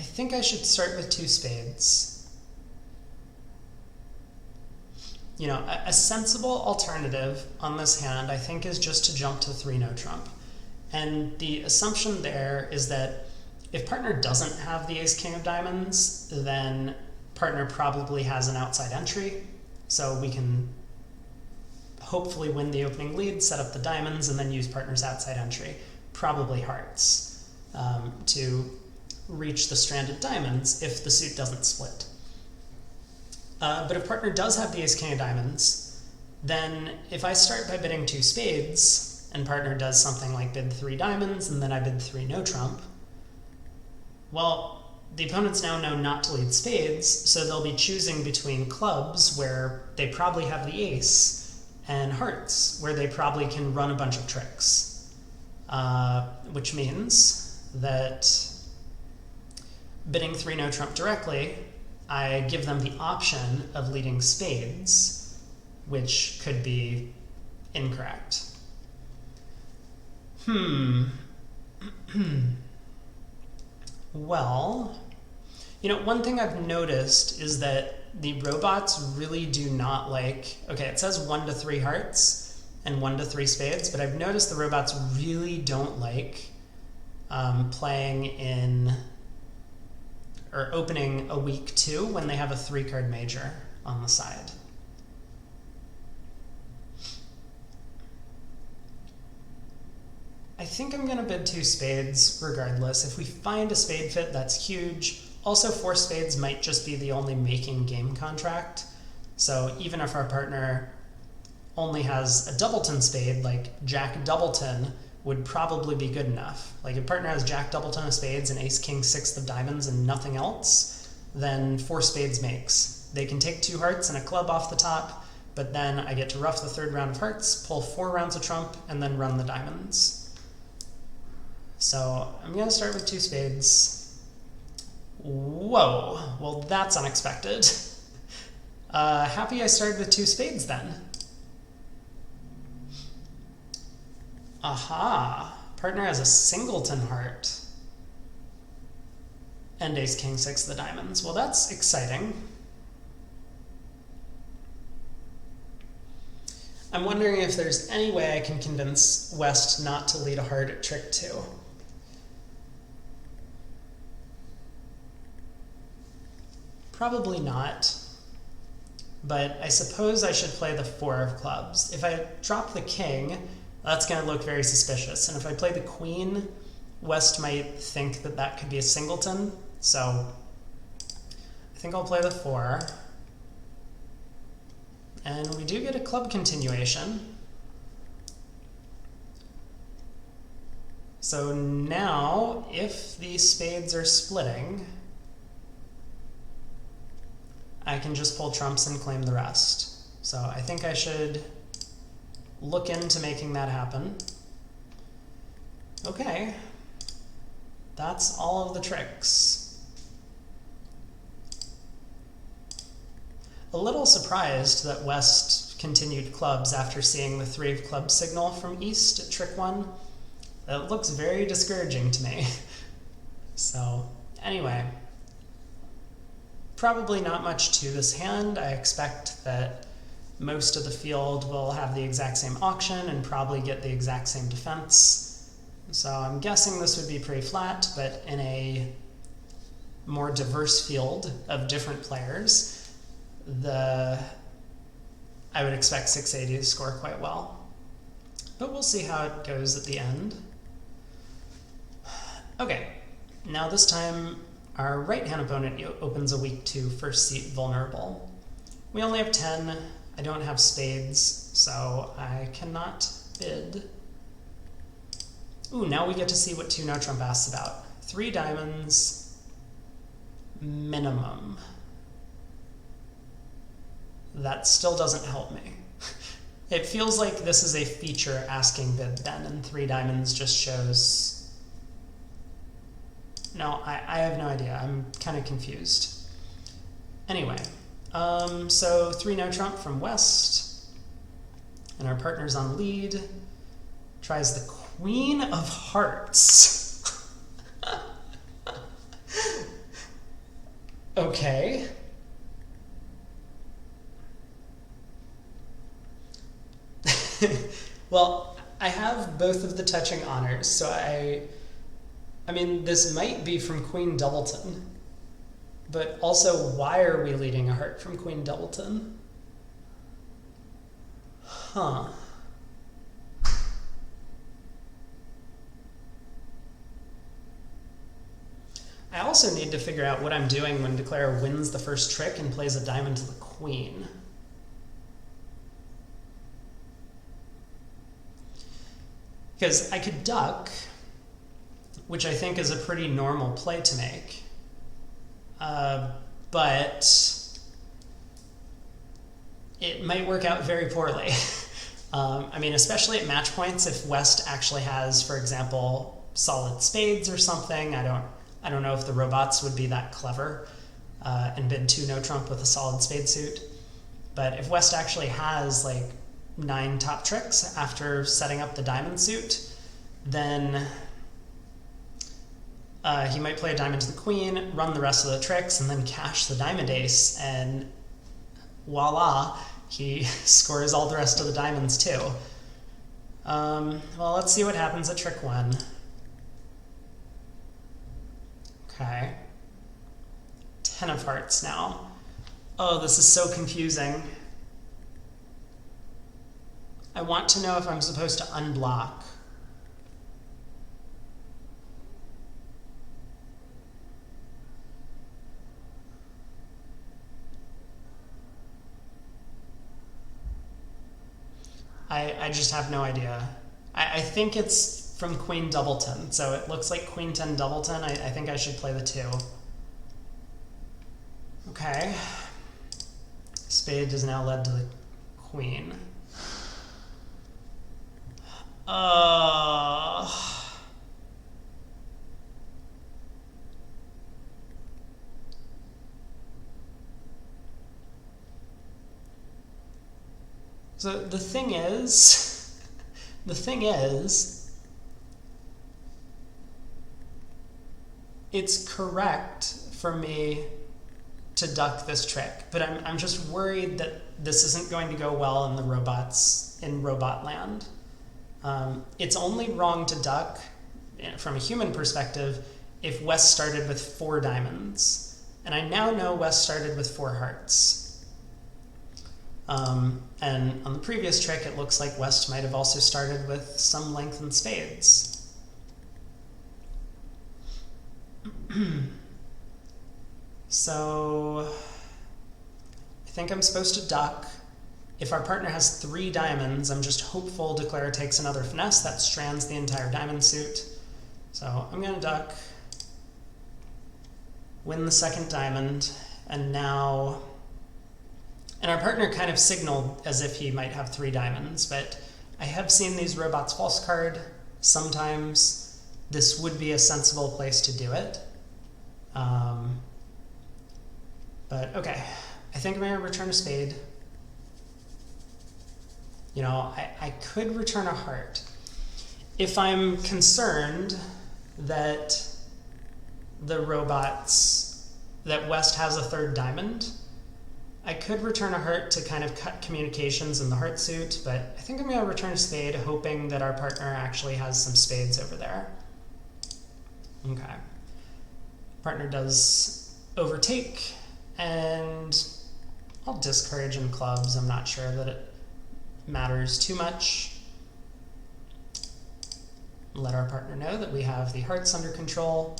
think I should start with 2 spades. A sensible alternative on this hand, I think, is just to jump to 3 no trump. And the assumption there is that if partner doesn't have the ace king of diamonds, then partner probably has an outside entry. So we can hopefully win the opening lead, set up the diamonds, and then use partner's outside entry, probably hearts, to reach the stranded diamonds if the suit doesn't split. But if partner does have the ace king of diamonds, then if I start by bidding 2 spades and partner does something like bid 3 diamonds and then I bid 3 no trump, well, the opponents now know not to lead spades, so they'll be choosing between clubs where they probably have the ace and hearts where they probably can run a bunch of tricks, which means that bidding 3 no trump directly, I give them the option of leading spades, which could be Incorrect. Well, you know, one thing I've noticed is that the robots really do not like, okay, it says 1 to 3 hearts and 1 to 3 spades, but I've noticed the robots really don't like playing in or opening a weak 2 when they have a 3-card major on the side. I think I'm going to bid 2 spades regardless. If we find a spade fit, that's huge. Also, 4 spades might just be the only making game contract. So even if our partner only has a doubleton spade, like Jack doubleton would probably be good enough. Like if partner has Jack doubleton of spades and Ace King 6 of diamonds and nothing else, then 4 spades makes. They can take 2 hearts and a club off the top, but then I get to ruff the 3rd round of hearts, pull 4 rounds of trump, and then run the diamonds. So I'm going to start with 2 spades. Whoa, well that's unexpected. Happy I started with 2 spades then. Aha, partner has a singleton heart. And Ace King 6 of the diamonds. Well, that's exciting. I'm wondering if there's any way I can convince West not to lead a heart at trick 2. Probably not, but I suppose I should play the 4 of clubs. If I drop the king, that's going to look very suspicious, and if I play the queen, West might think that that could be a singleton, so I think I'll play the 4. And we do get a club continuation. So now, if these spades are splitting, I can just pull trumps and claim the rest. So I think I should look into making that happen. Okay, that's all of the tricks. A little surprised that West continued clubs after seeing the 3 of clubs signal from East at trick 1. That looks very discouraging to me. So anyway, probably not much to this hand. I expect that most of the field will have the exact same auction and probably get the exact same defense. So I'm guessing this would be pretty flat, but in a more diverse field of different players, I would expect 680 to score quite well. But we'll see how it goes at the end. Okay, now this time our right-hand opponent opens a weak 2 first seat vulnerable. We only have 10. I don't have spades, so I cannot bid. Ooh, now we get to see what 2 no trump asks about. 3 diamonds minimum. That still doesn't help me. It feels like this is a feature asking bid then, and 3 diamonds just shows. No, I have no idea. I'm kind of confused. Anyway, so 3 no trump from West, and our partner's on lead. Tries the Queen of Hearts. Okay. Well, I have both of the touching honors, so I mean, this might be from Queen Doubleton, but also, why are we leading a heart from Queen Doubleton? Huh. I also need to figure out what I'm doing when Declare wins the first trick and plays a diamond to the queen. Because I could duck, which I think is a pretty normal play to make, but it might work out very poorly. I mean, especially at match points, if West actually has, for example, solid spades or something. I don't know if the robots would be that clever and bid 2 no trump with a solid spade suit. But if West actually has like 9 top tricks after setting up the diamond suit, then he might play a diamond to the queen, run the rest of the tricks, and then cash the diamond ace, and voila, he scores all the rest of the diamonds too. Well, let's see what happens at trick 1. Okay. 10 of hearts now. Oh, this is so confusing. I want to know if I'm supposed to unblock. I just have no idea. I think it's from Queen Doubleton, so it looks like Queen 10 Doubleton. I think I should play the 2. Okay. Spade has now led to the queen. So the thing is, it's correct for me to duck this trick, but I'm just worried that this isn't going to go well in the robots, in robot land. It's only wrong to duck, from a human perspective, if West started with 4 diamonds. And I now know West started with 4 hearts. And on the previous trick, it looks like West might have also started with some lengthened spades. So I think I'm supposed to duck. If our partner has 3 diamonds, I'm just hopeful Declare takes another finesse that strands the entire diamond suit. So I'm going to duck, win the second diamond, and now... And our partner kind of signaled as if he might have 3 diamonds, but I have seen these robots false card. Sometimes this would be a sensible place to do it. But okay, I think I'm going to return a spade. You know, I could return a heart. If I'm concerned that the robots, that West has a 3rd diamond, I could return a heart to kind of cut communications in the heart suit, but I think I'm going to return a spade, hoping that our partner actually has some spades over there. Okay. Partner does overtake, and I'll discourage in clubs. I'm not sure that it matters too much. Let our partner know that we have the hearts under control.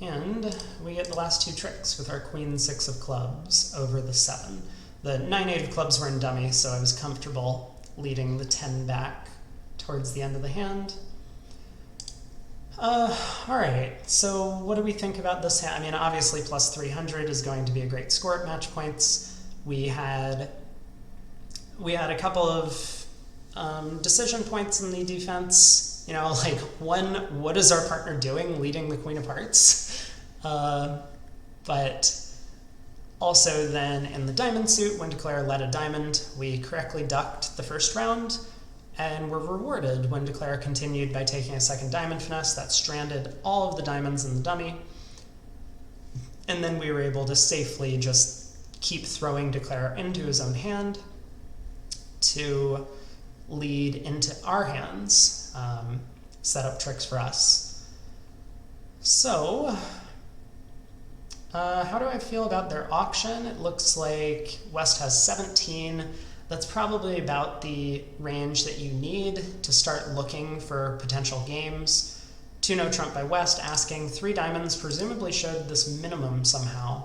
And we get the last 2 tricks with our Queen 6 of clubs over the 7. The 9-8 of clubs were in dummy, so I was comfortable leading the 10 back towards the end of the hand. Alright, so what do we think about this hand? I mean, obviously plus 300 is going to be a great score at match points. We had a couple of decision points in the defense. You know, like, one, what is our partner doing leading the Queen of Hearts? But also then in the diamond suit, when Declare led a diamond, we correctly ducked the first round, and were rewarded when Declare continued by taking a second diamond finesse that stranded all of the diamonds in the dummy. And then we were able to safely just keep throwing Declare into his own hand to lead into our hands, set up tricks for us. So, how do I feel about their auction? It looks like West has 17. That's probably about the range that you need to start looking for potential games. 2 no trump by West, asking 3 diamonds, presumably showed this minimum somehow.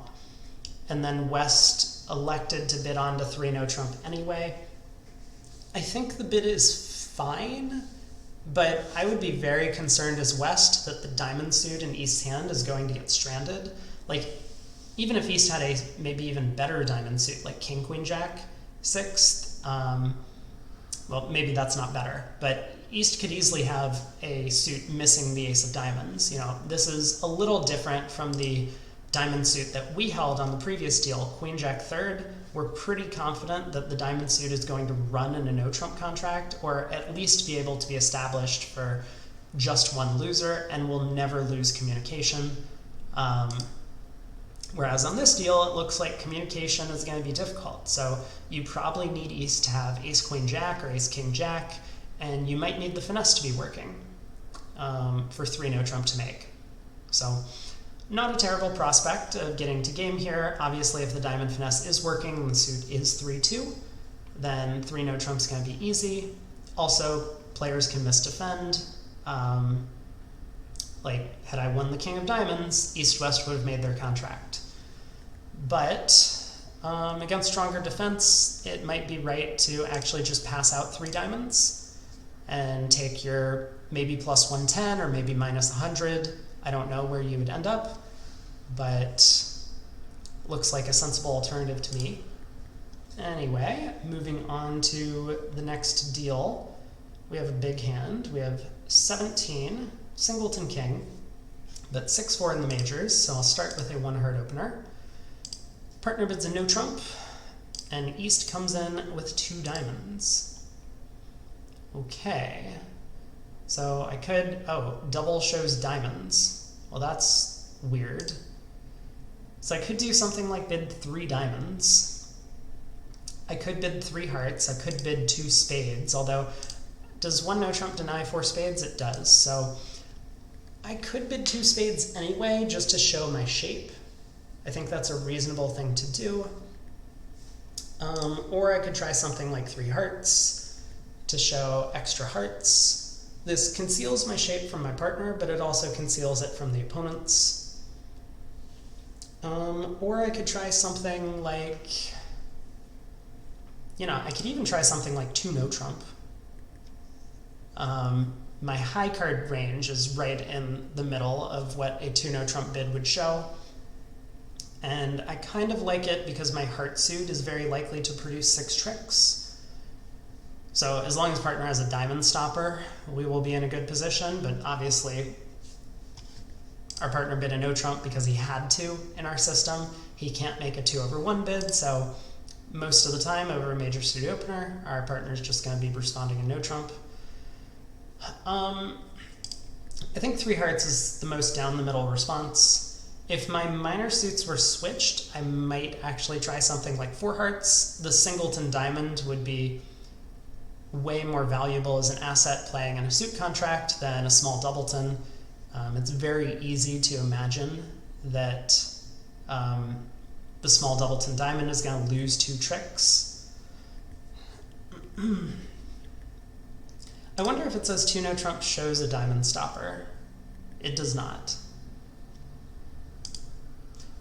And then West elected to bid on to 3 no trump anyway. I think the bid is fine, but I would be very concerned as West that the diamond suit in East's hand is going to get stranded. Like, even if East had a maybe even better diamond suit, like King, Queen, Jack, 6th, well, maybe that's not better, but East could easily have a suit missing the ace of diamonds. You know, this is a little different from the diamond suit that we held on the previous deal, Queen Jack third. We're pretty confident that the diamond suit is going to run in a no trump contract, or at least be able to be established for just one loser, and will never lose communication. Whereas on this deal, it looks like communication is going to be difficult. So you probably need East to have ace queen jack or ace king jack, and you might need the finesse to be working for 3 no trump to make. So not a terrible prospect of getting to game here. Obviously, if the diamond finesse is working and the suit is 3-2, then 3 no trump's going to be easy. Also, players can misdefend. Like, had I won the king of diamonds, East-West would have made their contract. But against stronger defense, it might be right to actually just pass out 3 diamonds and take your maybe plus 110 or maybe minus 100. I don't know where you would end up, but looks like a sensible alternative to me. Anyway, moving on to the next deal. We have a big hand. We have 17, singleton king, but 6-4 in the majors, so I'll start with a 1 heart opener. Partner bids a no trump, and East comes in with 2 diamonds. Okay, so I could, double shows diamonds. Well, that's weird. So I could do something like bid 3 diamonds. I could bid 3 hearts, I could bid 2 spades, although does 1 no trump deny 4 spades? It does, so I could bid 2 spades anyway, just to show my shape. I think that's a reasonable thing to do. Or I could try something like 3 hearts to show extra hearts. This conceals my shape from my partner, but it also conceals it from the opponents. Or I could try something like, I could even try something like 2 no trump. My high card range is right in the middle of what a 2 no trump bid would show. And I kind of like it because my heart suit is very likely to produce 6 tricks. So as long as partner has a diamond stopper, we will be in a good position, but obviously our partner bid a no trump because he had to in our system. He can't make a 2/1 bid, so most of the time over a major suit opener, our partner is just going to be responding a no trump. I think 3 hearts is the most down the middle response. If my minor suits were switched, I might actually try something like 4 hearts. The singleton diamond would be way more valuable as an asset playing in a suit contract than a small doubleton. It's very easy to imagine that the small doubleton diamond is going to lose 2 tricks. I wonder if it says 2 no trump shows a diamond stopper. It does not.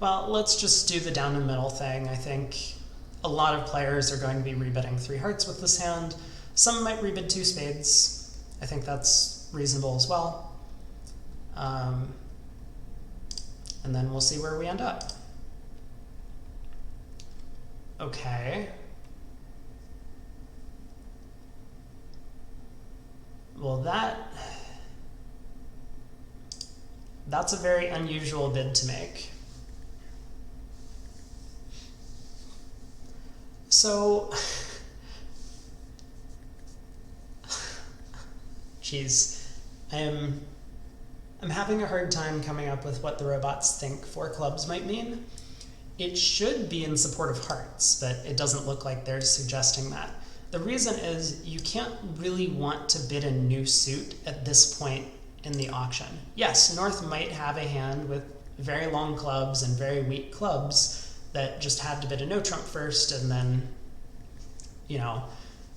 Well, let's just do the down the middle thing. I think a lot of players are going to be rebidding 3 hearts with this hand. Some might rebid 2 spades. I think that's reasonable as well. And then we'll see where we end up. Okay. Well, that's a very unusual bid to make. So, geez, I'm having a hard time coming up with what the robots think 4 clubs might mean. It should be in support of hearts, but it doesn't look like they're suggesting that. The reason is you can't really want to bid a new suit at this point in the auction. Yes, North might have a hand with very long clubs and very weak clubs that just had to bid a no trump first, and then,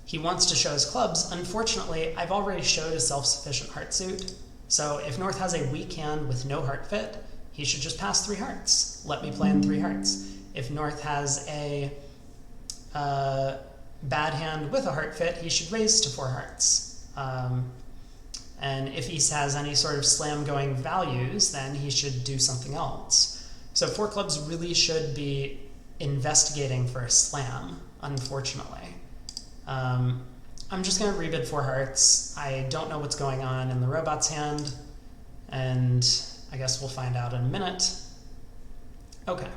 he wants to show his clubs. Unfortunately, I've already showed a self-sufficient heart suit, so if North has a weak hand with no heart fit, he should just pass 3 hearts. Let me play in 3 hearts. If North has a bad hand with a heart fit, he should raise to 4 hearts. And if East has any sort of slam going values, then he should do something else. So 4 clubs really should be investigating for a slam, unfortunately. I'm just going to rebid 4 hearts. I don't know what's going on in the robot's hand, and I guess we'll find out in a minute. Okay.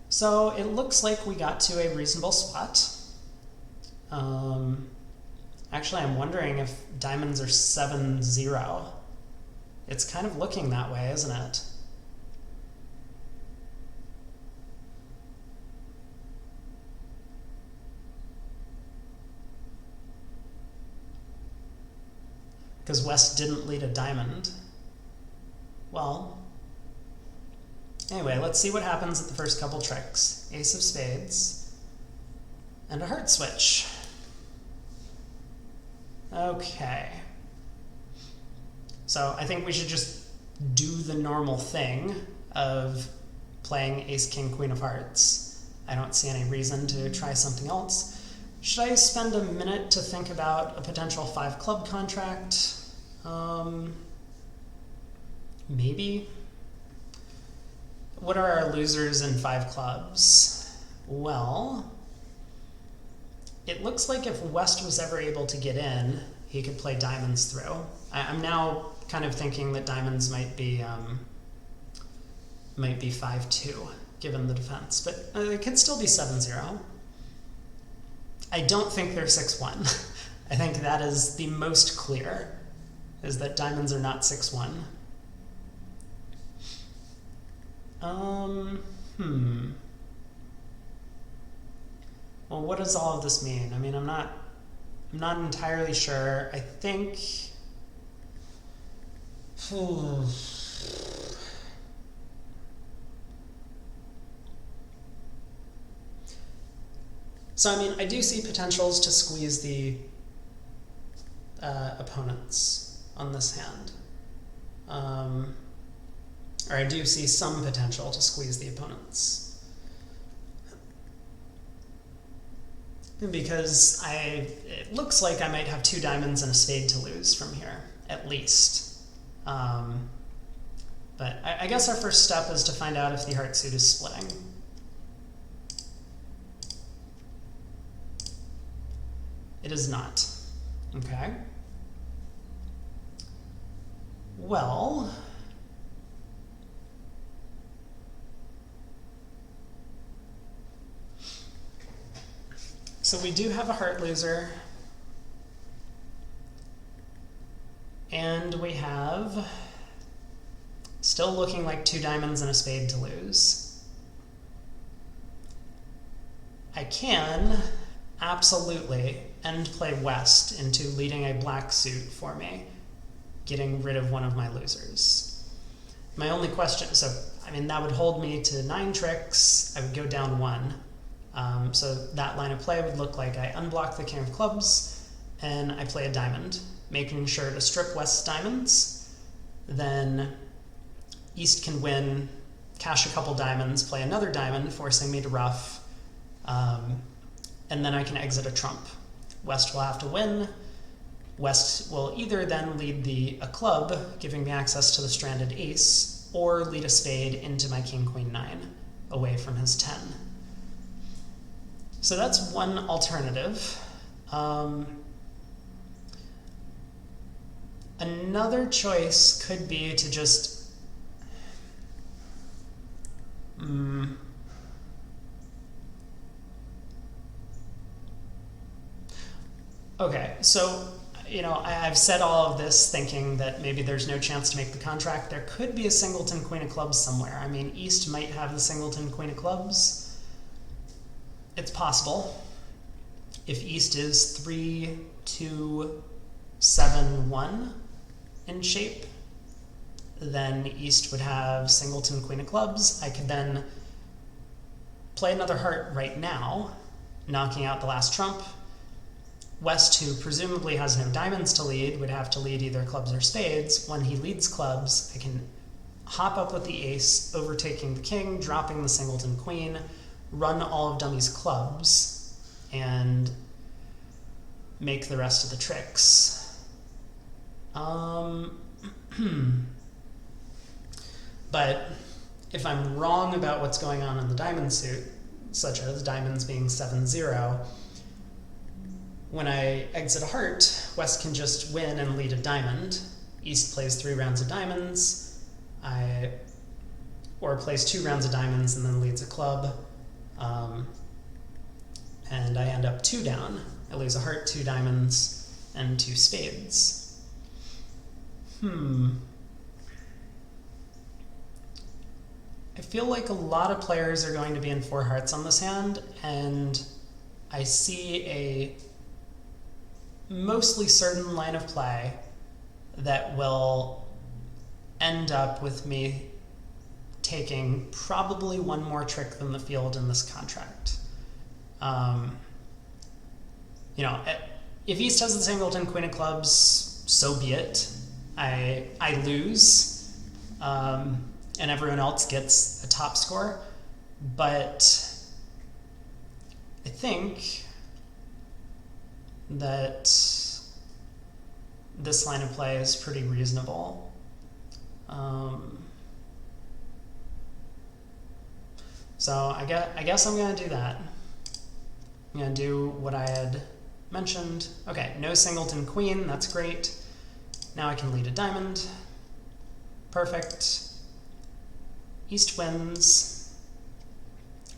So it looks like we got to a reasonable spot. Actually, I'm wondering if diamonds are 7-0. It's kind of looking that way, isn't it? Because West didn't lead a diamond. Well, anyway, let's see what happens at the first couple tricks. Ace of spades and a heart switch. Okay. So I think we should just do the normal thing of playing ace, king, queen of hearts. I don't see any reason to try something else. Should I spend a minute to think about a potential 5 club contract? Maybe. What are our losers in 5 clubs? Well, it looks like if West was ever able to get in, he could play diamonds through. I'm now kind of thinking that diamonds might be 5-2, given the defense, but it could still be 7-0. I don't think they're 6-1. I think that is the most clear, is that diamonds are not 6-1. Well, what does all of this mean? I mean, I'm not entirely sure. I think... So, I mean, I do see potentials to squeeze the opponents on this hand. Or I do see some potential to squeeze the opponents. Because it looks like I might have 2 diamonds and a spade to lose from here, at least. But I guess our first step is to find out if the heart suit is splitting. It is not. Okay. Well... So we do have a heart loser. And we have still looking like 2 diamonds and a spade to lose. I can absolutely end play West into leading a black suit for me, getting rid of one of my losers. My only question, so I mean that would hold me to 9 tricks, I would go down 1. So that line of play would look like I unblock the king of clubs and I play a diamond, making sure to strip West's diamonds. Then East can win, cash a couple diamonds, play another diamond, forcing me to ruff, and then I can exit a trump. West will have to win. West will either then lead a club, giving me access to the stranded ace, or lead a spade into my king, queen, 9, away from his 10. So that's one alternative. Another choice could be to just... Okay, so, you know, I've said all of this thinking that maybe there's no chance to make the contract. There could be a singleton queen of clubs somewhere. I mean, East might have the singleton queen of clubs. It's possible. If East is 3-2-7-1 in shape, then East would have singleton queen of clubs. I could then play another heart right now, knocking out the last trump. West, who presumably has no diamonds to lead, would have to lead either clubs or spades. When he leads clubs, I can hop up with the ace, overtaking the king, dropping the singleton queen, run all of Dummy's clubs, and make the rest of the tricks. But if I'm wrong about what's going on in the diamond suit, such as diamonds being 7-0, when I exit a heart, West can just win and lead a diamond. East plays 3 rounds of diamonds, or plays 2 rounds of diamonds and then leads a club, and I end up 2 down. I lose a heart, 2 diamonds, and 2 spades. I feel like a lot of players are going to be in 4 hearts on this hand, and I see a mostly certain line of play that will end up with me taking probably 1 more trick than the field in this contract. You know, if East has the singleton Queen of Clubs, so be it. I lose, and everyone else gets a top score, but I think that this line of play is pretty reasonable. So I guess I'm going to do that. I'm going to do what I had mentioned. Okay, no singleton queen, that's great. Now I can lead a diamond. Perfect. East wins.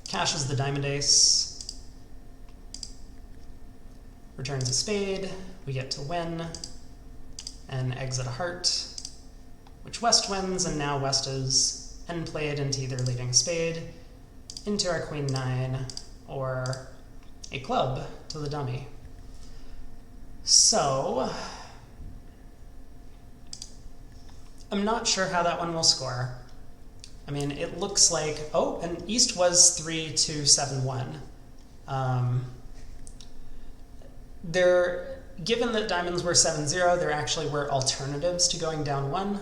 Cashes the diamond ace. Returns a spade. We get to win. And exit a heart, which West wins, and now West is end played into either leading a spade, into our Queen 9, or a club to the dummy. So I'm not sure how that one will score. I mean, it looks like, oh, and East was 3-2-7-1. Given that diamonds were 7-0, there actually were alternatives to going down 1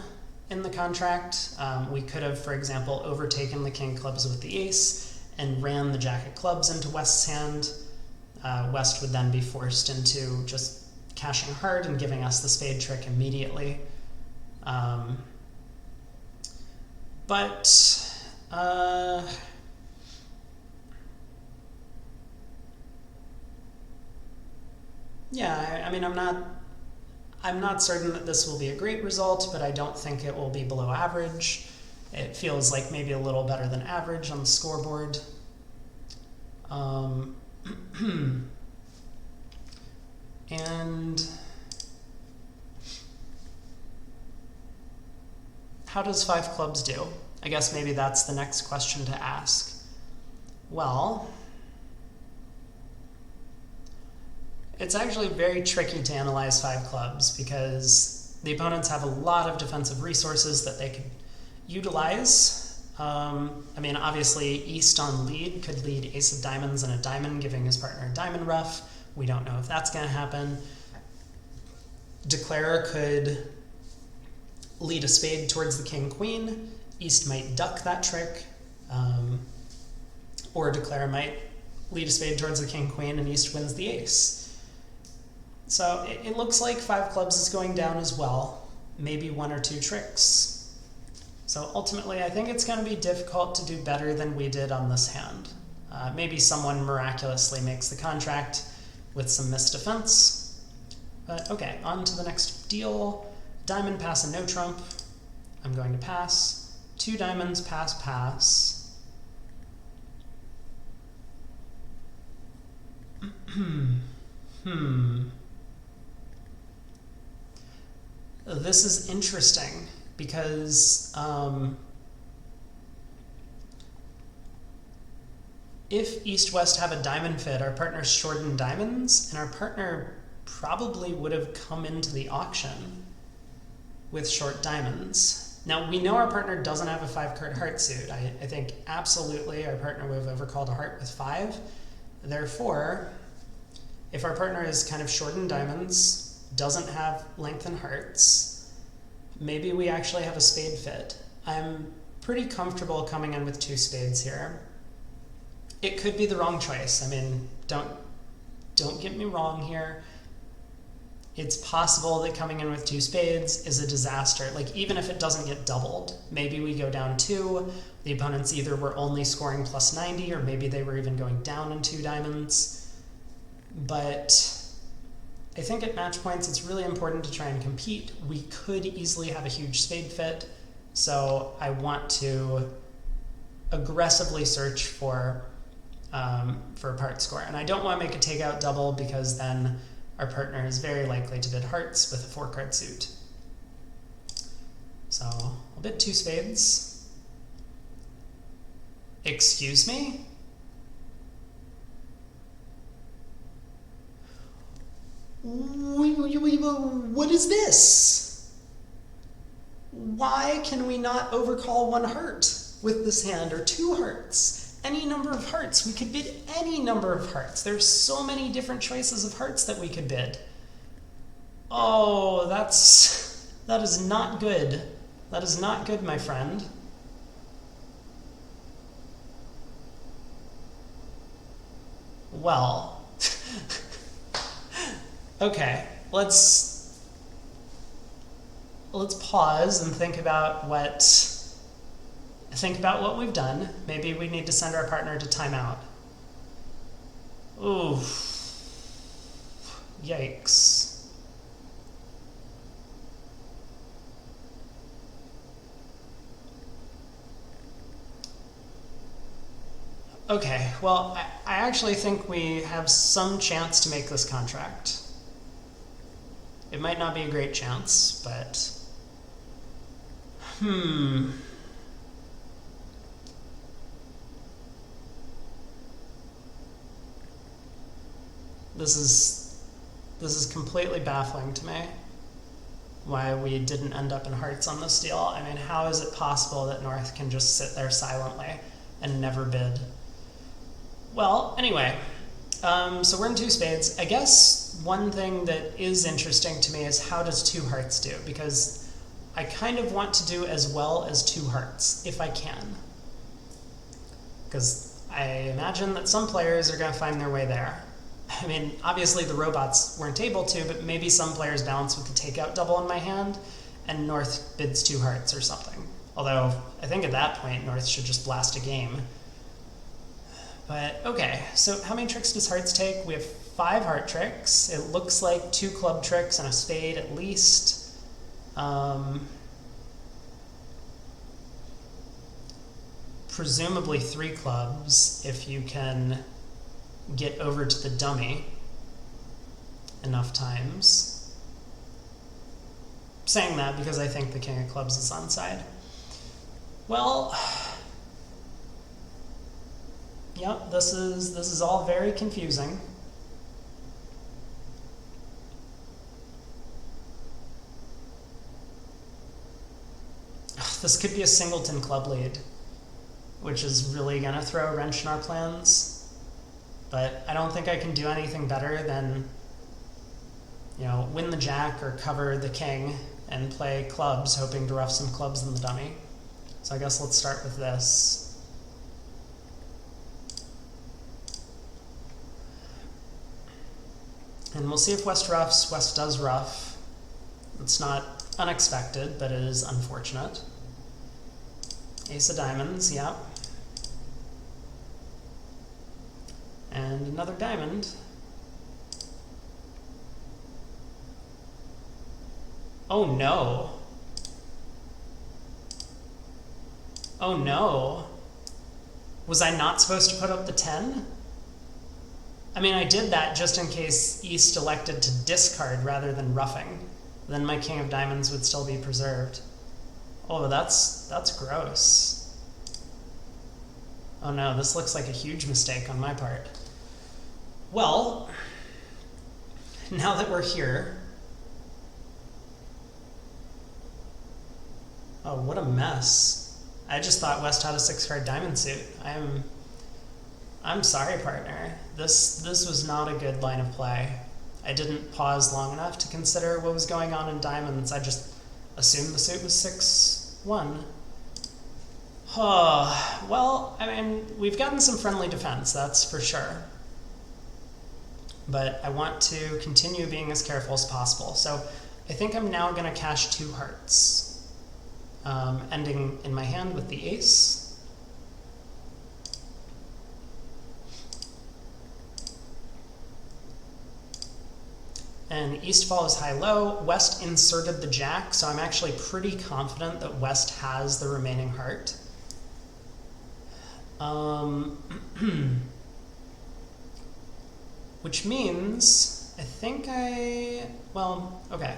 in the contract. We could have, for example, overtaken the king clubs with the ace and ran the jack of clubs into West's hand. West would then be forced into just cashing hard and giving us the spade trick immediately. Yeah, I mean, I'm not certain that this will be a great result, but I don't think it will be below average. It feels like maybe a little better than average on the scoreboard. And how does 5 clubs do? I guess maybe that's the next question to ask. Well, it's actually very tricky to analyze 5 clubs because the opponents have a lot of defensive resources that they could utilize. I mean, obviously, East on lead could lead ace of diamonds and a diamond, giving his partner a diamond ruff. We don't know if that's going to happen. Declarer could lead a spade towards the king-queen. East might duck that trick. Or Declarer might lead a spade towards the king-queen and East wins the ace. So it looks like 5 clubs is going down as well, maybe 1 or 2 tricks. So ultimately, I think it's going to be difficult to do better than we did on this hand. Maybe someone miraculously makes the contract with some missed defense. But okay, on to the next deal. Diamond, pass, and no trump. I'm going to pass. 2 diamonds, pass, pass. This is interesting because if East-West have a diamond fit, our partner's short in diamonds, and our partner probably would have come into the auction with short diamonds. Now, we know our partner doesn't have a 5-card heart suit. I think absolutely our partner would have overcalled a heart with 5. Therefore, if our partner is kind of short in diamonds, doesn't have length in hearts, maybe we actually have a spade fit. I'm pretty comfortable coming in with 2 spades here. It could be the wrong choice. I mean, don't get me wrong here. It's possible that coming in with 2 spades is a disaster. Like, even if it doesn't get doubled, maybe we go down 2. The opponents either were only scoring plus 90, or maybe they were even going down in 2 diamonds. But I think at match points it's really important to try and compete. We could easily have a huge spade fit, so I want to aggressively search for a part score. And I don't want to make a takeout double because then our partner is very likely to bid hearts with a 4-card suit. So I'll bid 2 spades. Excuse me? What is this? Why can we not overcall 1 heart with this hand, or 2 hearts? Any number of hearts. We could bid any number of hearts. There's so many different choices of hearts that we could bid. Oh, that is not good. That is not good, my friend. Well, okay, let's pause and think about what we've done. Maybe we need to send our partner to timeout. Ooh, yikes. Okay, well, I actually think we have some chance to make this contract. It might not be a great chance, but... This is completely baffling to me, why we didn't end up in hearts on this deal. I mean, how is it possible that North can just sit there silently and never bid? Well, anyway, so we're in 2 spades. I guess one thing that is interesting to me is how does 2 hearts do? Because I kind of want to do as well as 2 hearts, if I can. Because I imagine that some players are going to find their way there. I mean, obviously the robots weren't able to, but maybe some players balance with the takeout double in my hand, and North bids 2 hearts or something. Although, I think at that point, North should just blast a game. But, okay, so how many tricks does hearts take? We have 5 heart tricks. It looks like 2 club tricks and a spade at least. Presumably 3 clubs if you can get over to the dummy enough times. I'm saying that because I think the king of clubs is onside. Well, yep, this is all very confusing. This could be a singleton club lead, which is really gonna throw a wrench in our plans. But I don't think I can do anything better than, you know, win the jack or cover the king and play clubs, hoping to ruff some clubs in the dummy. So I guess let's start with this. And we'll see if West ruffs. West does ruff. It's not unexpected, but it is unfortunate. Ace of diamonds, yep. And another diamond. Oh no. Oh no. Was I not supposed to put up the 10? I mean, I did that just in case East elected to discard rather than ruffing. Then my king of diamonds would still be preserved. Oh, that's gross. Oh no, this looks like a huge mistake on my part. Well, now that we're here... Oh, what a mess. I just thought West had a 6-card diamond suit. I'm sorry, partner. This was not a good line of play. I didn't pause long enough to consider what was going on in diamonds. I just assumed the suit was 6-1. Oh, well, I mean, we've gotten some friendly defense, that's for sure. But I want to continue being as careful as possible. So I think I'm now going to cash 2 hearts, ending in my hand with the ace. And East follows high-low. West inserted the jack, so I'm actually pretty confident that West has the remaining heart. Which means I think okay.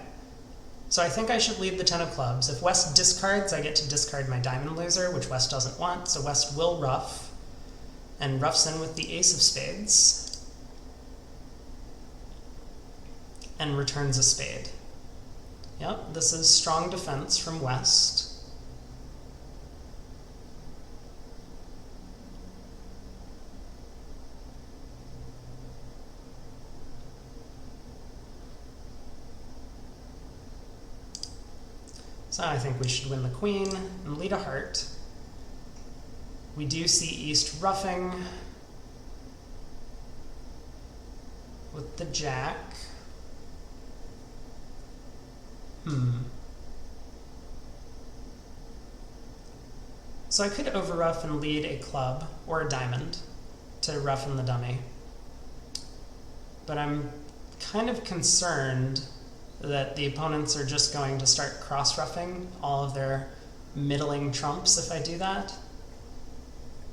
So I think I should lead the 10 of clubs. If West discards, I get to discard my diamond loser, which West doesn't want, so West will ruff, and ruffs in with the ace of spades, and returns a spade. Yep, this is strong defense from West. So I think we should win the queen and lead a heart. We do see East ruffing with the jack. So I could overruff and lead a club or a diamond to roughen the dummy. But I'm kind of concerned that the opponents are just going to start cross-ruffing all of their middling trumps if I do that.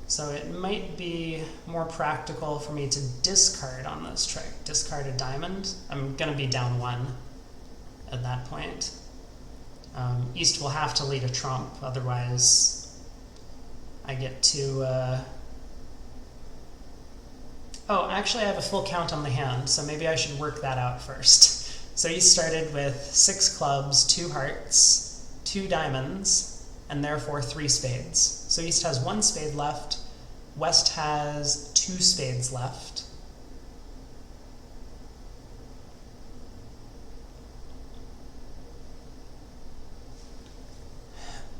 So it might be more practical for me to discard on this trick. Discard a diamond. I'm going to be down 1 at that point. East will have to lead a trump, otherwise I get to... Oh, actually I have a full count on the hand, so maybe I should work that out first. So East started with 6 clubs, 2 hearts, 2 diamonds, and therefore 3 spades. So East has 1 spade left, West has 2 spades left.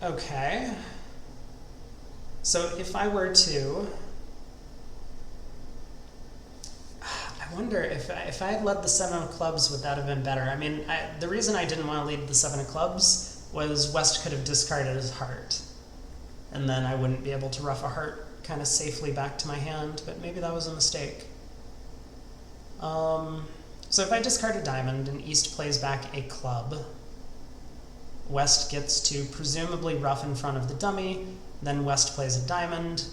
Okay. So if I were to... I wonder if I had led the 7 of clubs, would that have been better? I mean, the reason I didn't want to lead the 7 of clubs was West could have discarded his heart, and then I wouldn't be able to ruff a heart kind of safely back to my hand, but maybe that was a mistake. So if I discard a diamond and East plays back a club, West gets to presumably ruff in front of the dummy, then West plays a diamond,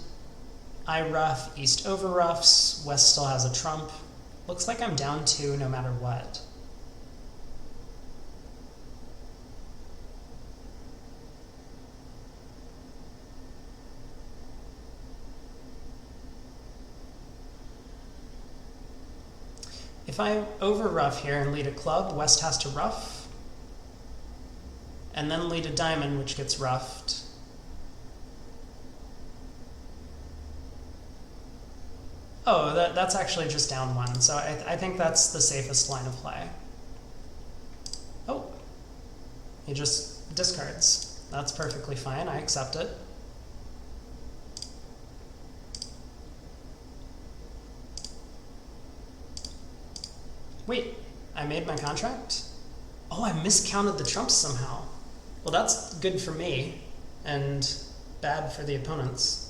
I ruff, East overruffs, West still has a trump. Looks like I'm down 2 no matter what. If I overruff here and lead a club, West has to ruff, and then lead a diamond, which gets ruffed. Oh, that's actually just down 1, so I think that's the safest line of play. Oh, he just discards. That's perfectly fine, I accept it. Wait, I made my contract? Oh, I miscounted the trumps somehow. Well, that's good for me, and bad for the opponents.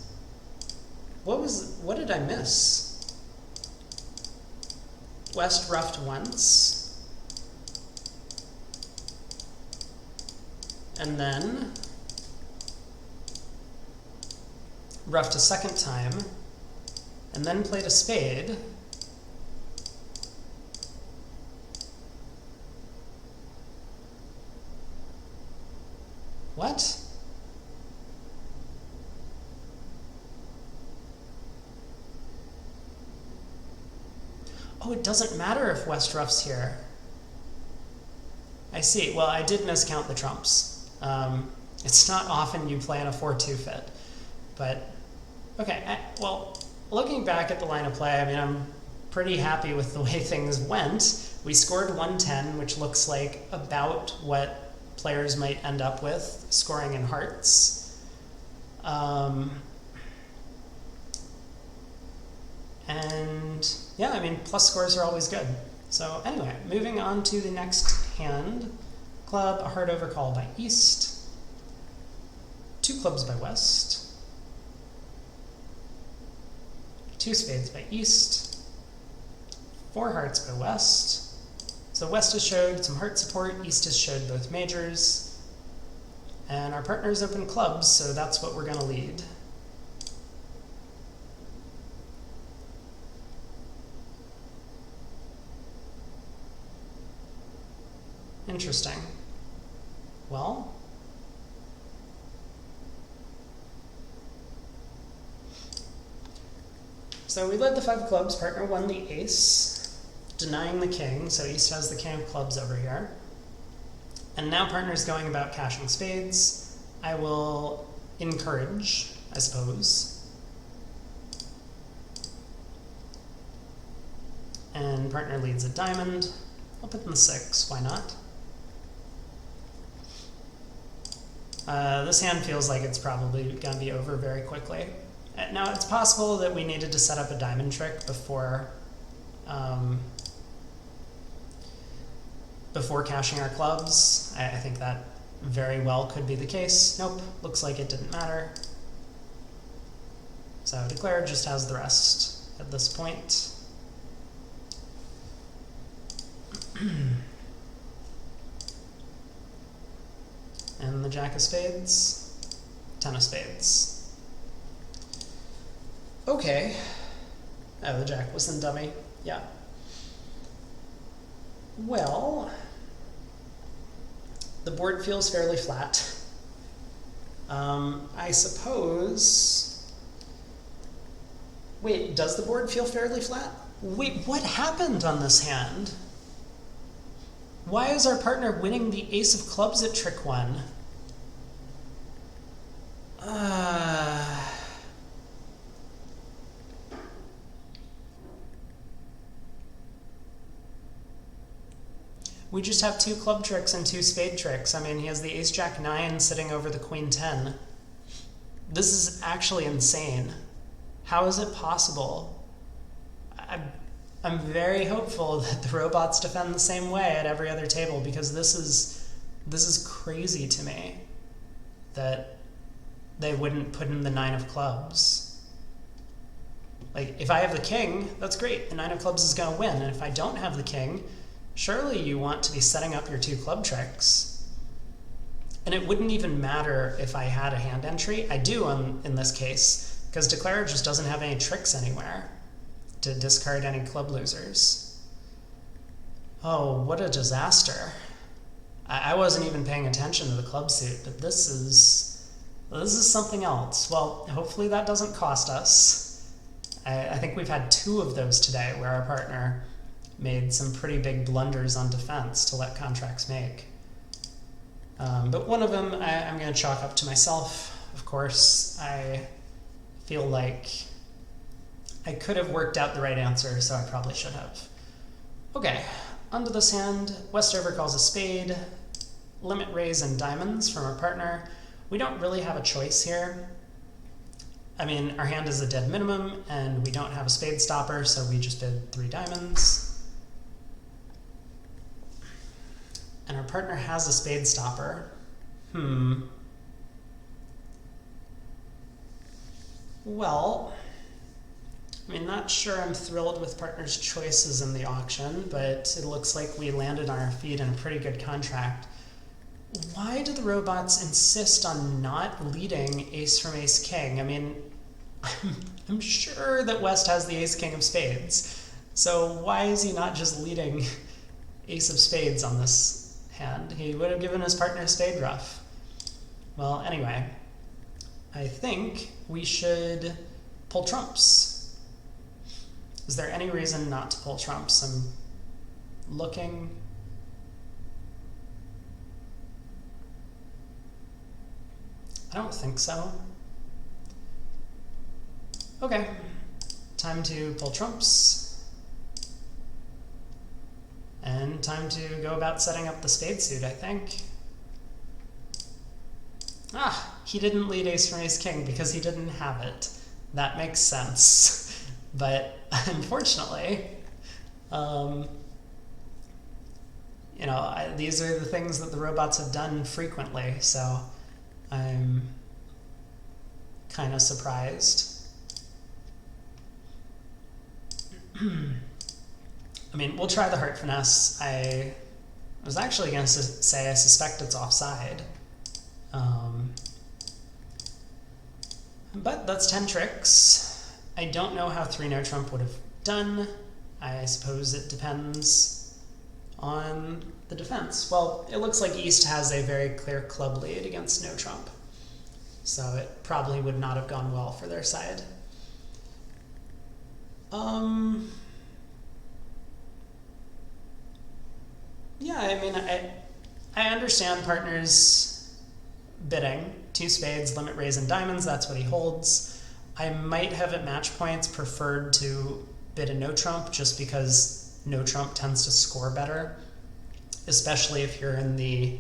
What did I miss? West ruffed once. And then ruffed a second time. And then played a spade. What? Oh, it doesn't matter if West ruffs here. I see. Well, I did miscount the trumps. It's not often you play in a 4-2 fit. But, okay, well, looking back at the line of play, I mean, I'm pretty happy with the way things went. We scored 110, which looks like about what players might end up with, scoring in hearts. And yeah, I mean, plus scores are always good. So anyway, moving on to the next hand. Club, a heart overcall by East. 2 clubs by West. 2 spades by East. 4 hearts by West. So West has showed some heart support, East has showed both majors, and our partner's open clubs, so that's what we're going to lead. Interesting. Well, so we led the 5 of clubs, partner won the ace, denying the king, so East has the king of clubs over here. And now partner's going about cashing spades. I will encourage, I suppose. And partner leads a diamond. I'll put in the 6, why not? This hand feels like it's probably going to be over very quickly. Now, it's possible that we needed to set up a diamond trick before cashing our clubs. I think that very well could be the case. Nope, looks like it didn't matter. So declare just has the rest at this point. And the jack of spades, 10 of spades. Okay. Oh, the jack was in dummy. Yeah. Well, the board feels fairly flat. I suppose... Wait, does the board feel fairly flat? Wait, what happened on this hand? Why is our partner winning the ace of clubs at trick 1? We just have 2 club tricks and 2 spade tricks. I mean, he has the ace jack 9 sitting over the queen 10. This is actually insane. How is it possible? I'm very hopeful that the robots defend the same way at every other table, because this is crazy to me that they wouldn't put in the 9 of clubs. Like, if I have the king, that's great. The 9 of clubs is going to win. And if I don't have the king, surely you want to be setting up your 2 club tricks. And it wouldn't even matter if I had a hand entry. I do in this case, because Declarer just doesn't have any tricks anywhere to discard any club losers. Oh, what a disaster. I wasn't even paying attention to the club suit, but this is something else. Well, hopefully that doesn't cost us. I think we've had 2 of those today where our partner made some pretty big blunders on defense to let contracts make. But one of them I'm going to chalk up to myself. Of course, I feel like I could have worked out the right answer, so I probably should have. Okay, onto this hand. Westover calls a spade. Limit raise and diamonds from our partner. We don't really have a choice here. I mean, our hand is a dead minimum, and we don't have a spade stopper, so we just bid 3 diamonds. And our partner has a spade stopper. Well, I mean, not sure I'm thrilled with partner's choices in the auction, but it looks like we landed on our feet in a pretty good contract. Why do the robots insist on not leading ace from ace king? I mean, I'm sure that West has the ace king of spades, so why is he not just leading ace of spades on this hand? He would have given his partner a spade ruff. Well, anyway, I think we should pull trumps. Is there any reason not to pull trumps? I'm looking. I don't think so. Okay, time to pull trumps. And time to go about setting up the spade suit, I think. Ah, he didn't lead ace from ace king because he didn't have it. That makes sense. But unfortunately, you know, these are the things that the robots have done frequently, so I'm kind of surprised. I mean, we'll try the heart finesse. I was actually going to say I suspect it's offside. But that's 10 tricks. I don't know how 3 no trump would have done. I suppose it depends on the defense. Well, it looks like East has a very clear club lead against no trump. So it probably would not have gone well for their side. Yeah, I mean, I understand partners bidding. 2 spades, limit raise and diamonds, that's what he holds. I might have at match points preferred to bid a no trump just because no trump tends to score better, especially if you're in the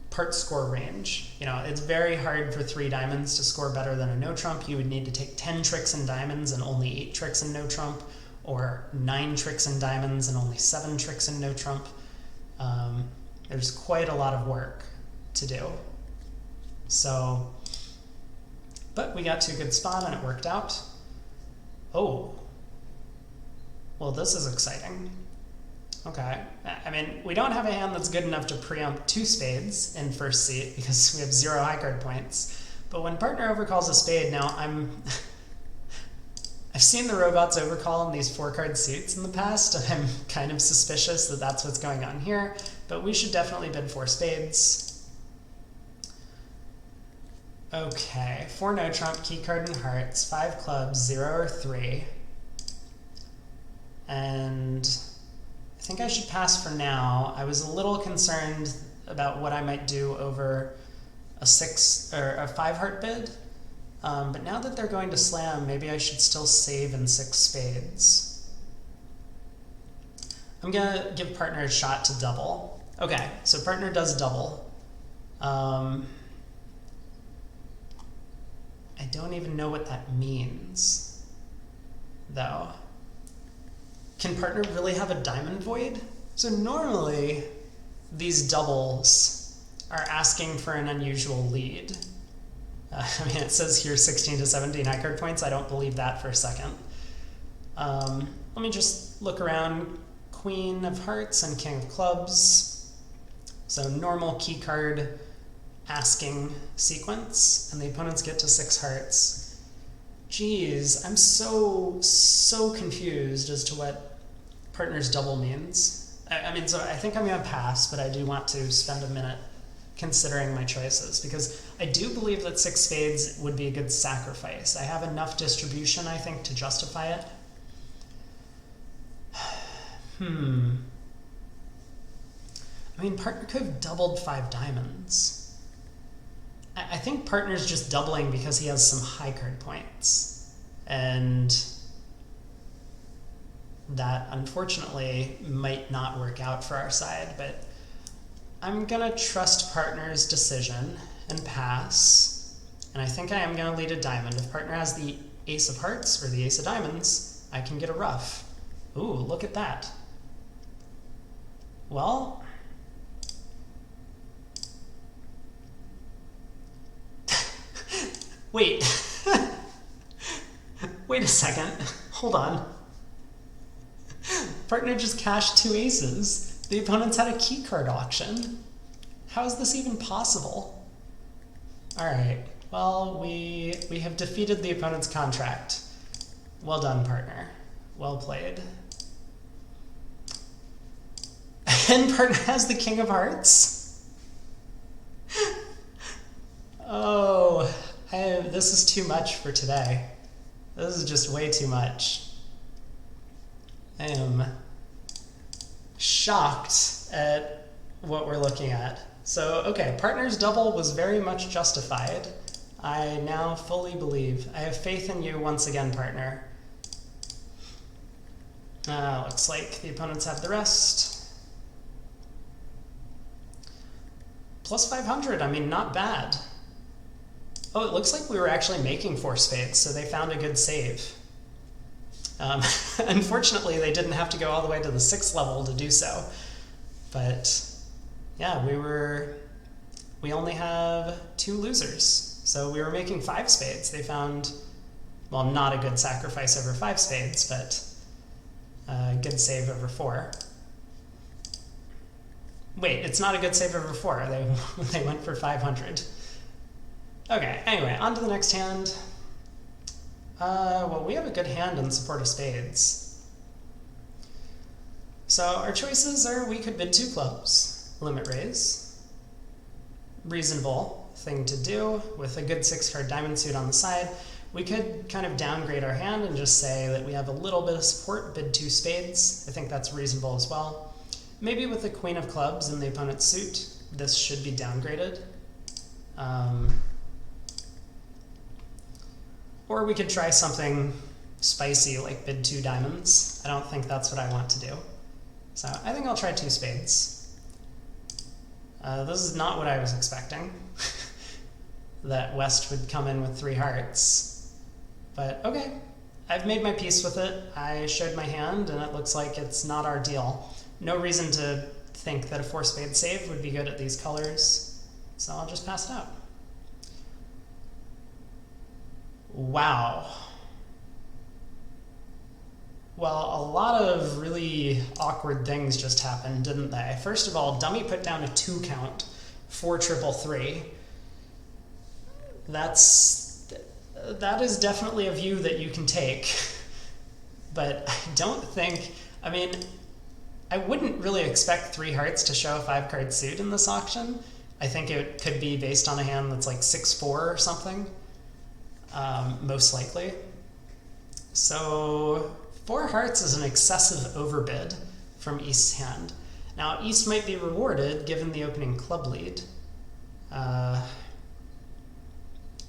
part score range. You know, it's very hard for 3 diamonds to score better than a no trump. You would need to take 10 tricks in diamonds and only 8 tricks in no trump, or 9 tricks in diamonds and only 7 tricks in no trump. There's quite a lot of work to do. So, but we got to a good spot and it worked out. Oh, well, this is exciting. Okay, I mean, we don't have a hand that's good enough to preempt 2 spades in first seat because we have 0 high card points. But when partner overcalls a spade, now I've seen the robots overcall in these 4-card suits in the past, and I'm kind of suspicious that that's what's going on here, but we should definitely bid 4 spades. Okay, 4 no trump, key card and hearts, 5 clubs, 0 or 3. And I think I should pass for now. I was a little concerned about what I might do over a 6 or a 5 heart bid. But now that they're going to slam, maybe I should still save in 6 spades. I'm gonna give partner a shot to double. Okay, so partner does double. I don't even know what that means, though. Can partner really have a diamond void? So normally, these doubles are asking for an unusual lead. I mean, it says here 16 to 17 high card points. I don't believe that for a second. Let me just look around. Queen of hearts and king of clubs. So normal key card asking sequence, and the opponents get to 6 hearts. Geez, I'm so confused as to what partner's double means. I mean, so I think I'm gonna pass, but I do want to spend a minute considering my choices, because I do believe that 6 spades would be a good sacrifice. I have enough distribution, I think, to justify it. I mean, partner could have doubled 5 diamonds. I think partner's just doubling because he has some high card points. And that, unfortunately, might not work out for our side, but I'm gonna trust partner's decision and pass, and I think I am gonna lead a diamond. If partner has the ace of hearts or the ace of diamonds, I can get a ruff. Ooh, look at that. Well, wait, wait a second, hold on. Partner just cashed 2 aces. The opponents had a key card auction. How is this even possible? All right, well, we have defeated the opponent's contract. Well done, partner. Well played. And partner has the king of hearts? Oh, this is too much for today. This is just way too much. I am shocked at what we're looking at. So, okay, partner's double was very much justified. I now fully believe. I have faith in you once again, partner. Looks like the opponents have the rest. Plus 500, I mean, not bad. Oh, it looks like we were actually making 4 spades, so they found a good save. Unfortunately, they didn't have to go all the way to the 6th level to do so. But yeah, we only have 2 losers. So we were making 5 spades. They found well, not a good sacrifice over 5 spades, but a good save over 4. Wait, it's not a good save over 4. They went for 500. Okay, anyway, on to the next hand. Well, we have a good hand in support of spades. So our choices are, we could bid 2 clubs, limit raise. Reasonable thing to do with a good 6-card diamond suit on the side. We could kind of downgrade our hand and just say that we have a little bit of support, bid 2 spades. I think that's reasonable as well. Maybe with the queen of clubs in the opponent's suit, this should be downgraded. Or we could try something spicy like bid 2 diamonds. I don't think that's what I want to do. So I think I'll try 2 spades. This is not what I was expecting, that West would come in with 3 hearts. But okay, I've made my peace with it. I showed my hand and it looks like it's not our deal. No reason to think that a 4-spade save would be good at these colors, so I'll just pass it out. Wow. Well, a lot of really awkward things just happened, didn't they? First of all, dummy put down a 2 count, 4-3-3. That is definitely a view that you can take, but I don't think, I mean, I wouldn't really expect 3 hearts to show a 5-card suit in this auction. I think it could be based on a hand that's like 6-4 or something, most likely. So 4 hearts is an excessive overbid from East's hand. Now East might be rewarded given the opening club lead.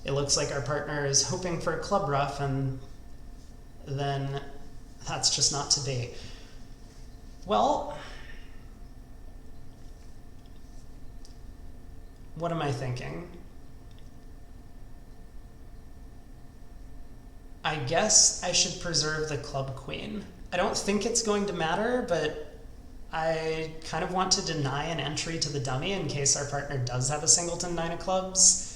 It looks like our partner is hoping for a club ruff, and then that's just not to be. Well, what am I thinking? I guess I should preserve the club queen. I don't think it's going to matter, but I kind of want to deny an entry to the dummy in case our partner does have a singleton 9 of clubs.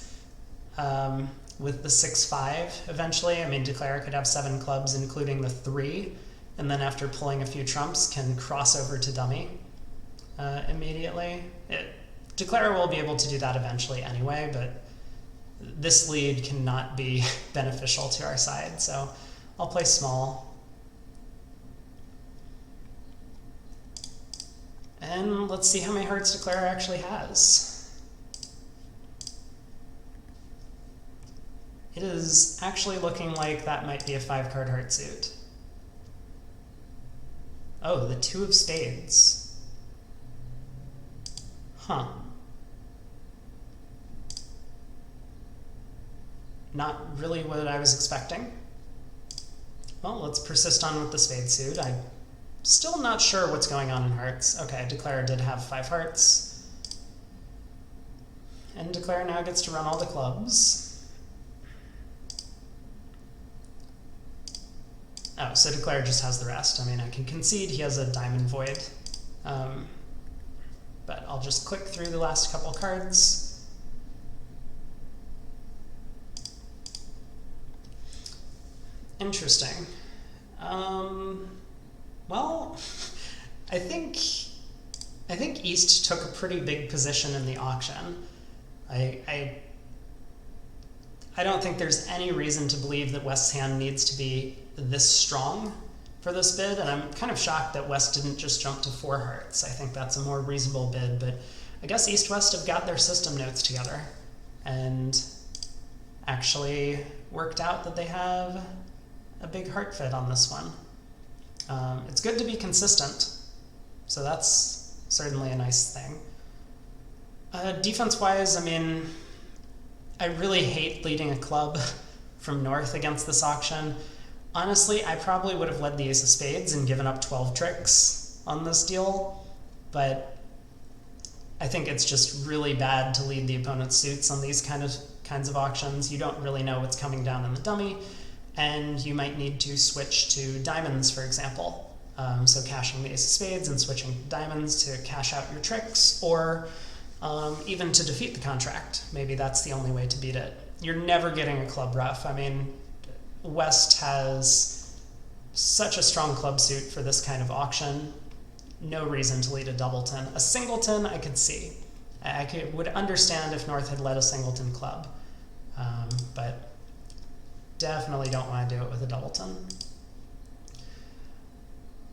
With the 6-5 eventually. I mean, Declare could have 7 clubs, including the 3, and then after pulling a few trumps can cross over to dummy immediately. Declare will be able to do that eventually anyway, but this lead cannot be beneficial to our side, so I'll play small. And let's see how many hearts Declare actually has. It is actually looking like that might be a 5-card heart suit. Oh, the 2 of spades. Huh. Not really what I was expecting. Well, let's persist on with the spade suit. I'm still not sure what's going on in hearts. Okay, Declare did have 5 hearts. And Declare now gets to run all the clubs. Oh, so Declare just has the rest. I mean, I can concede he has a diamond void. But I'll just click through the last couple cards. Interesting. Well, I think East took a pretty big position in the auction. I don't think there's any reason to believe that West's hand needs to be this strong for this bid, and I'm kind of shocked that West didn't just jump to 4 hearts. I think that's a more reasonable bid, but I guess East-West have got their system notes together and actually worked out that they have a big heart fit on this one. It's good to be consistent, so that's certainly a nice thing. Defense-wise, I mean, I really hate leading a club from north against this auction. Honestly, I probably would have led the ace of spades and given up 12 tricks on this deal, but I think it's just really bad to lead the opponent's suits on these kinds of auctions. You don't really know what's coming down in the dummy, and you might need to switch to diamonds, for example. So cashing the ace of spades and switching to diamonds to cash out your tricks, or even to defeat the contract. Maybe that's the only way to beat it. You're never getting a club ruff. I mean, West has such a strong club suit for this kind of auction. No reason to lead a doubleton. A singleton I could see. Would understand if North had led a singleton club, but definitely don't want to do it with a doubleton.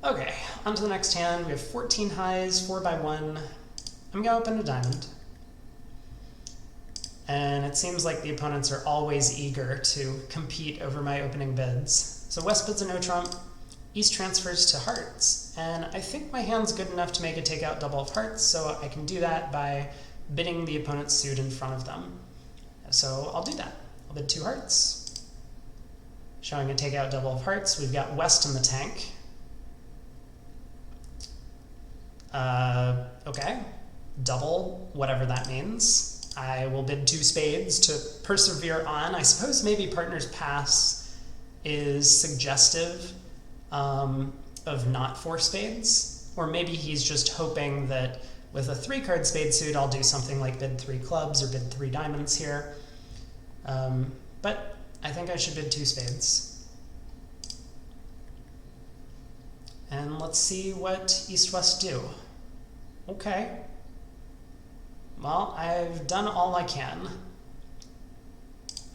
Okay, on to the next hand. We have 14 highs, 4x1. I'm going to open a diamond. And it seems like the opponents are always eager to compete over my opening bids. So West bids a no trump, East transfers to hearts, and I think my hand's good enough to make a takeout double of hearts, so I can do that by bidding the opponent's suit in front of them. So I'll do that. I'll bid 2 hearts. Showing a takeout double of hearts, we've got West in the tank. Okay, double, whatever that means. I will bid 2 spades to persevere on. I suppose maybe partner's pass is suggestive of not 4 spades, or maybe he's just hoping that with a 3-card spade suit I'll do something like bid 3 clubs or bid 3 diamonds here. But I think I should bid 2 spades. And let's see what East-West do. Okay. Well, I've done all I can.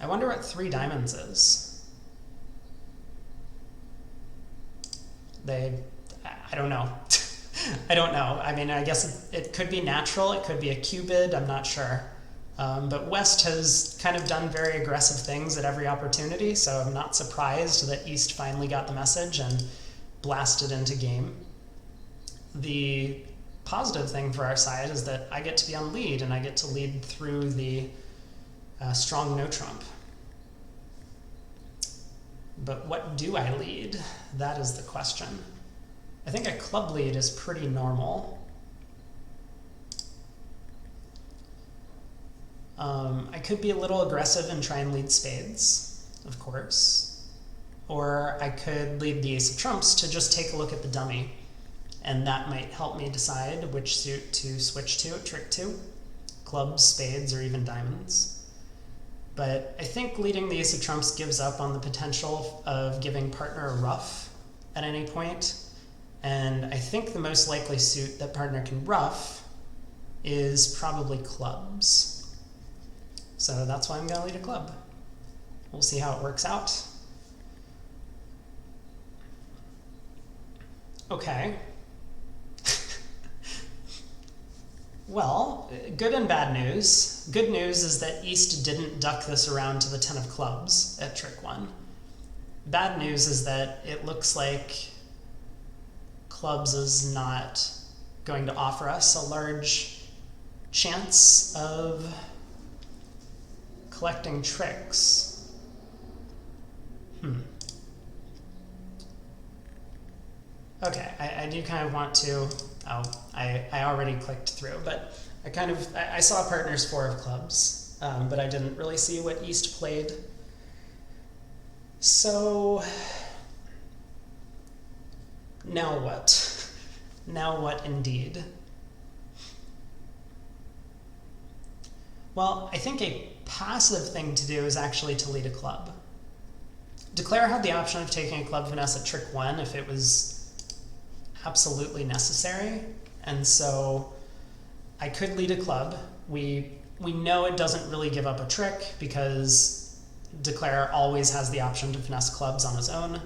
I wonder what 3 diamonds is. I don't know. I don't know. I mean, I guess it could be natural, it could be a Q-bid, I'm not sure. But West has kind of done very aggressive things at every opportunity, so I'm not surprised that East finally got the message and blasted into game. The positive thing for our side is that I get to be on lead, and I get to lead through the strong no trump. But what do I lead? That is the question. I think a club lead is pretty normal. I could be a little aggressive and try and lead spades, of course. Or I could lead the ace of trumps to just take a look at the dummy, and that might help me decide which suit to switch to at trick 2. Clubs, spades, or even diamonds. But I think leading the ace of trumps gives up on the potential of giving partner a ruff at any point. And I think the most likely suit that partner can ruff is probably clubs. So that's why I'm going to lead a club. We'll see how it works out. Okay. Well, good and bad news. Good news is that East didn't duck this around to the 10 of clubs at trick 1. Bad news is that it looks like clubs is not going to offer us a large chance of collecting tricks. Okay, I do kind of want to, I already clicked through, but I saw partner's 4 of clubs, but I didn't really see what East played. So, now what? Now what indeed? Well, I think a passive thing to do is actually to lead a club. Declare had the option of taking a club finesse at trick 1 if it was absolutely necessary, and so I could lead a club. We know it doesn't really give up a trick because Declare always has the option to finesse clubs on his own,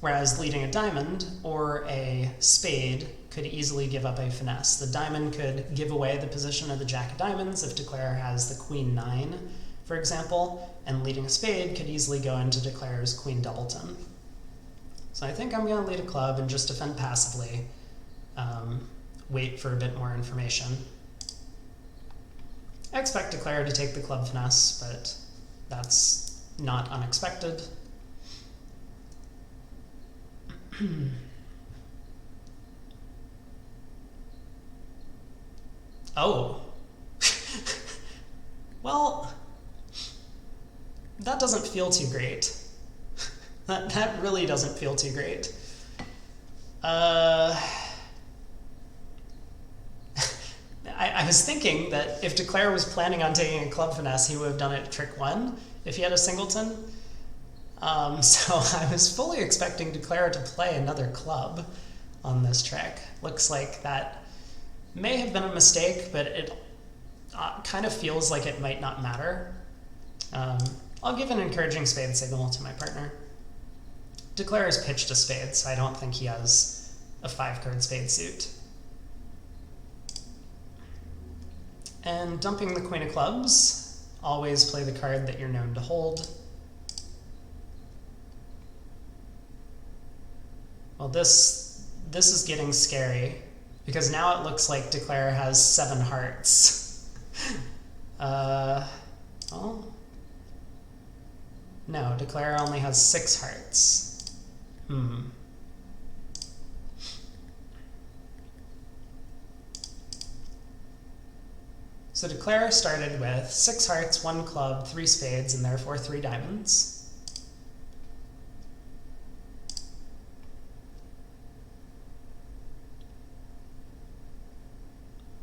whereas leading a diamond or a spade could easily give up a finesse. The diamond could give away the position of the jack of diamonds if Declare has the queen 9, for example, and leading a spade could easily go into Declare's queen doubleton. So I think I'm going to lead a club and just defend passively, wait for a bit more information. I expect Declare to take the club finesse, but that's not unexpected. Oh. Well, that doesn't feel too great. That really doesn't feel too great. I was thinking that if Declare was planning on taking a club finesse, he would have done it at trick 1 if he had a singleton. So I was fully expecting Declare to play another club on this trick. Looks like that may have been a mistake, but it kind of feels like it might not matter. I'll give an encouraging spade signal to my partner. Declare has pitched a spade, so I don't think he has a 5-card spade suit. And dumping the Queen of Clubs, always play the card that you're known to hold. Well, this is getting scary, because now it looks like Declare has 7 hearts. Well, no, Declare only has 6 hearts. So Declare started with 6 hearts, 1 club, 3 spades, and therefore 3 diamonds.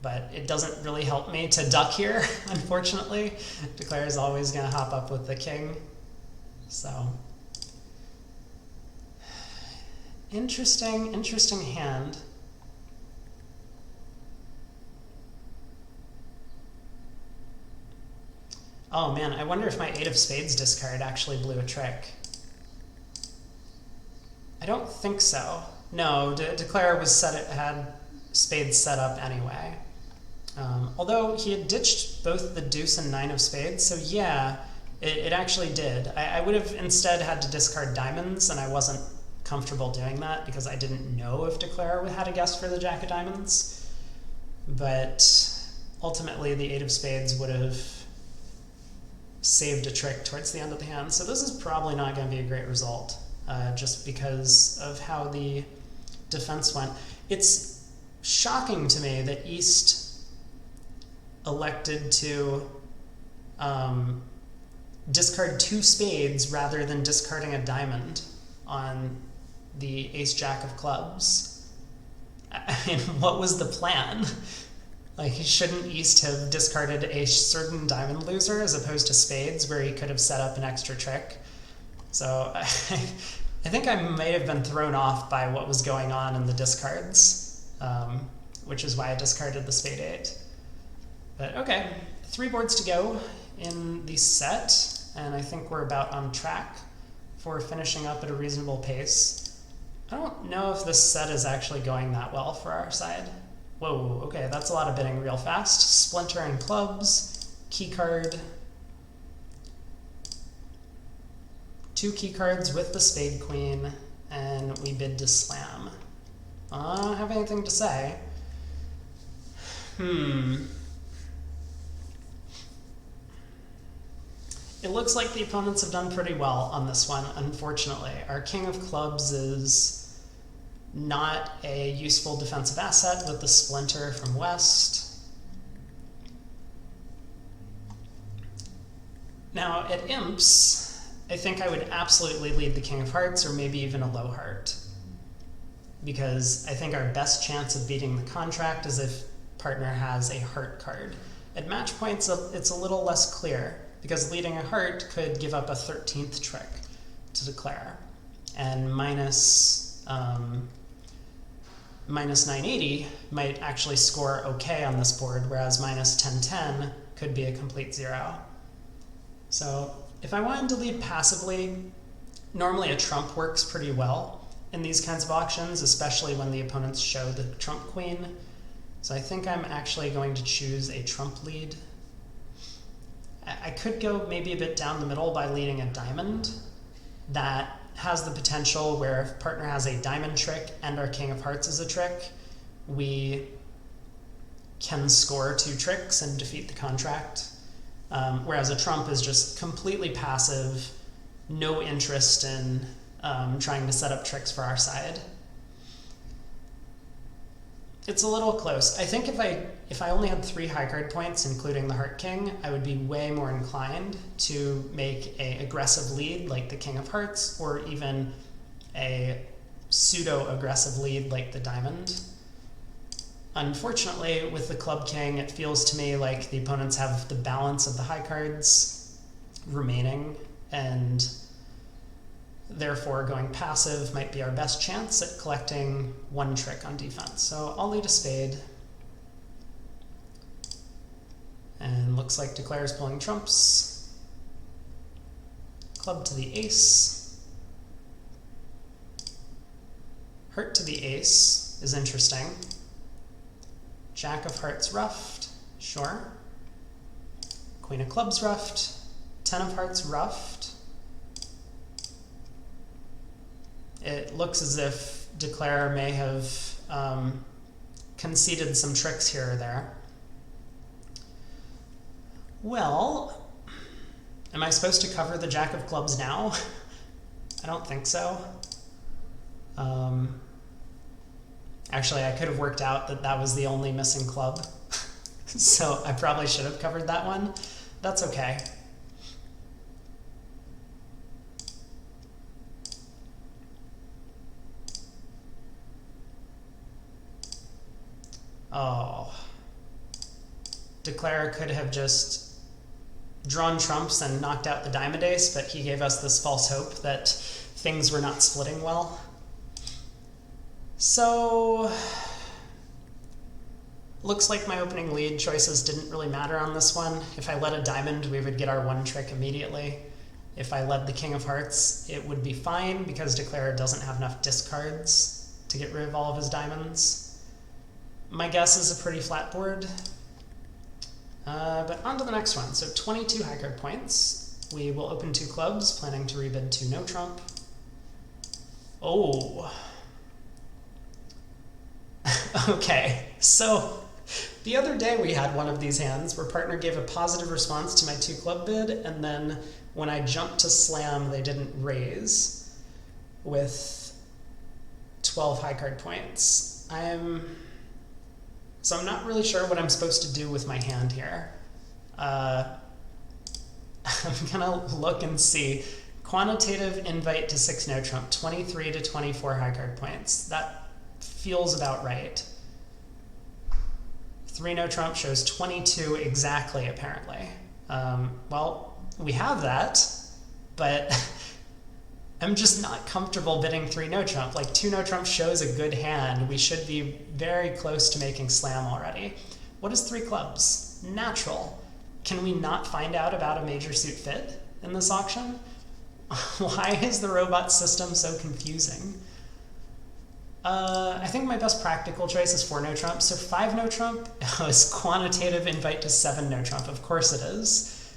But it doesn't really help me to duck here, unfortunately. Declare is always going to hop up with the king. So, interesting hand. Oh man, I wonder if my 8 of spades discard actually blew a trick. I don't think so. No, Declare had spades set up anyway. Although he had ditched both the deuce and 9 of spades, so yeah, it actually did. I would have instead had to discard diamonds, and I wasn't comfortable doing that because I didn't know if Declare had a guess for the jack of diamonds. But ultimately, the 8 of spades would have saved a trick towards the end of the hand. So this is probably not going to be a great result, just because of how the defense went. It's shocking to me that East elected to discard 2 spades rather than discarding a diamond on the ace-jack of clubs. I mean, what was the plan? Like, shouldn't East have discarded a certain diamond loser as opposed to spades, where he could have set up an extra trick? So I think I may have been thrown off by what was going on in the discards, which is why I discarded the spade 8. But okay, 3 boards to go in the set, and I think we're about on track for finishing up at a reasonable pace. I don't know if this set is actually going that well for our side. Whoa, okay, that's a lot of bidding real fast. Splinter and clubs, key card. 2 key cards with the spade queen, and we bid to slam. I don't have anything to say. It looks like the opponents have done pretty well on this one, unfortunately. Our king of clubs is not a useful defensive asset with the splinter from west. Now, at imps, I think I would absolutely lead the king of hearts, or maybe even a low heart, because I think our best chance of beating the contract is if partner has a heart card. At match points, it's a little less clear, because leading a heart could give up a 13th trick to Declare, and minus 980 might actually score okay on this board, whereas minus 1010 could be a complete 0. So if I wanted to lead passively, normally a trump works pretty well in these kinds of auctions, especially when the opponents show the trump queen. So I think I'm actually going to choose a trump lead. I could go maybe a bit down the middle by leading a diamond. That has the potential where if partner has a diamond trick and our king of hearts is a trick, we can score 2 tricks and defeat the contract. Whereas a trump is just completely passive, no interest in trying to set up tricks for our side. It's a little close. I think if I only had 3 high card points, including the heart king, I would be way more inclined to make an aggressive lead like the king of hearts, or even a pseudo-aggressive lead like the diamond. Unfortunately, with the club king, it feels to me like the opponents have the balance of the high cards remaining, and Therefore, going passive might be our best chance at collecting one trick on defense. So I'll lead a spade. And looks like Declare's pulling trumps. Club to the ace. Heart to the ace is interesting. Jack of hearts ruffed, sure. Queen of clubs ruffed. 10 of hearts ruffed. It looks as if Declare may have conceded some tricks here or there. Well, am I supposed to cover the Jack of clubs now? I don't think so. Actually, I could have worked out that that was the only missing club. So I probably should have covered that one. That's okay. Oh. Declare could have just drawn trumps and knocked out the diamond ace, but he gave us this false hope that things were not splitting well. So, looks like my opening lead choices didn't really matter on this one. If I led a diamond, we would get our one trick immediately. If I led the king of hearts, it would be fine because Declare doesn't have enough discards to get rid of all of his diamonds. My guess is a pretty flat board. But on to the next one. So 22 high card points. We will open 2 clubs, planning to rebid 2 no trump. Oh. Okay, so the other day we had one of these hands where partner gave a positive response to my 2 club bid, and then when I jumped to slam, they didn't raise with 12 high card points. So I'm not really sure what I'm supposed to do with my hand here. I'm gonna look and see. Quantitative invite to 6 no trump, 23 to 24 high card points. That feels about right. 3 no trump shows 22 exactly, apparently. Well, we have that, but I'm just not comfortable bidding 3 no trump. Like 2 no trump shows a good hand. We should be very close to making slam already. What is 3 clubs? Natural. Can we not find out about a major suit fit in this auction? Why is the robot system so confusing? I think my best practical choice is 4 no trump. So 5 no trump is quantitative invite to 7 no trump. Of course it is.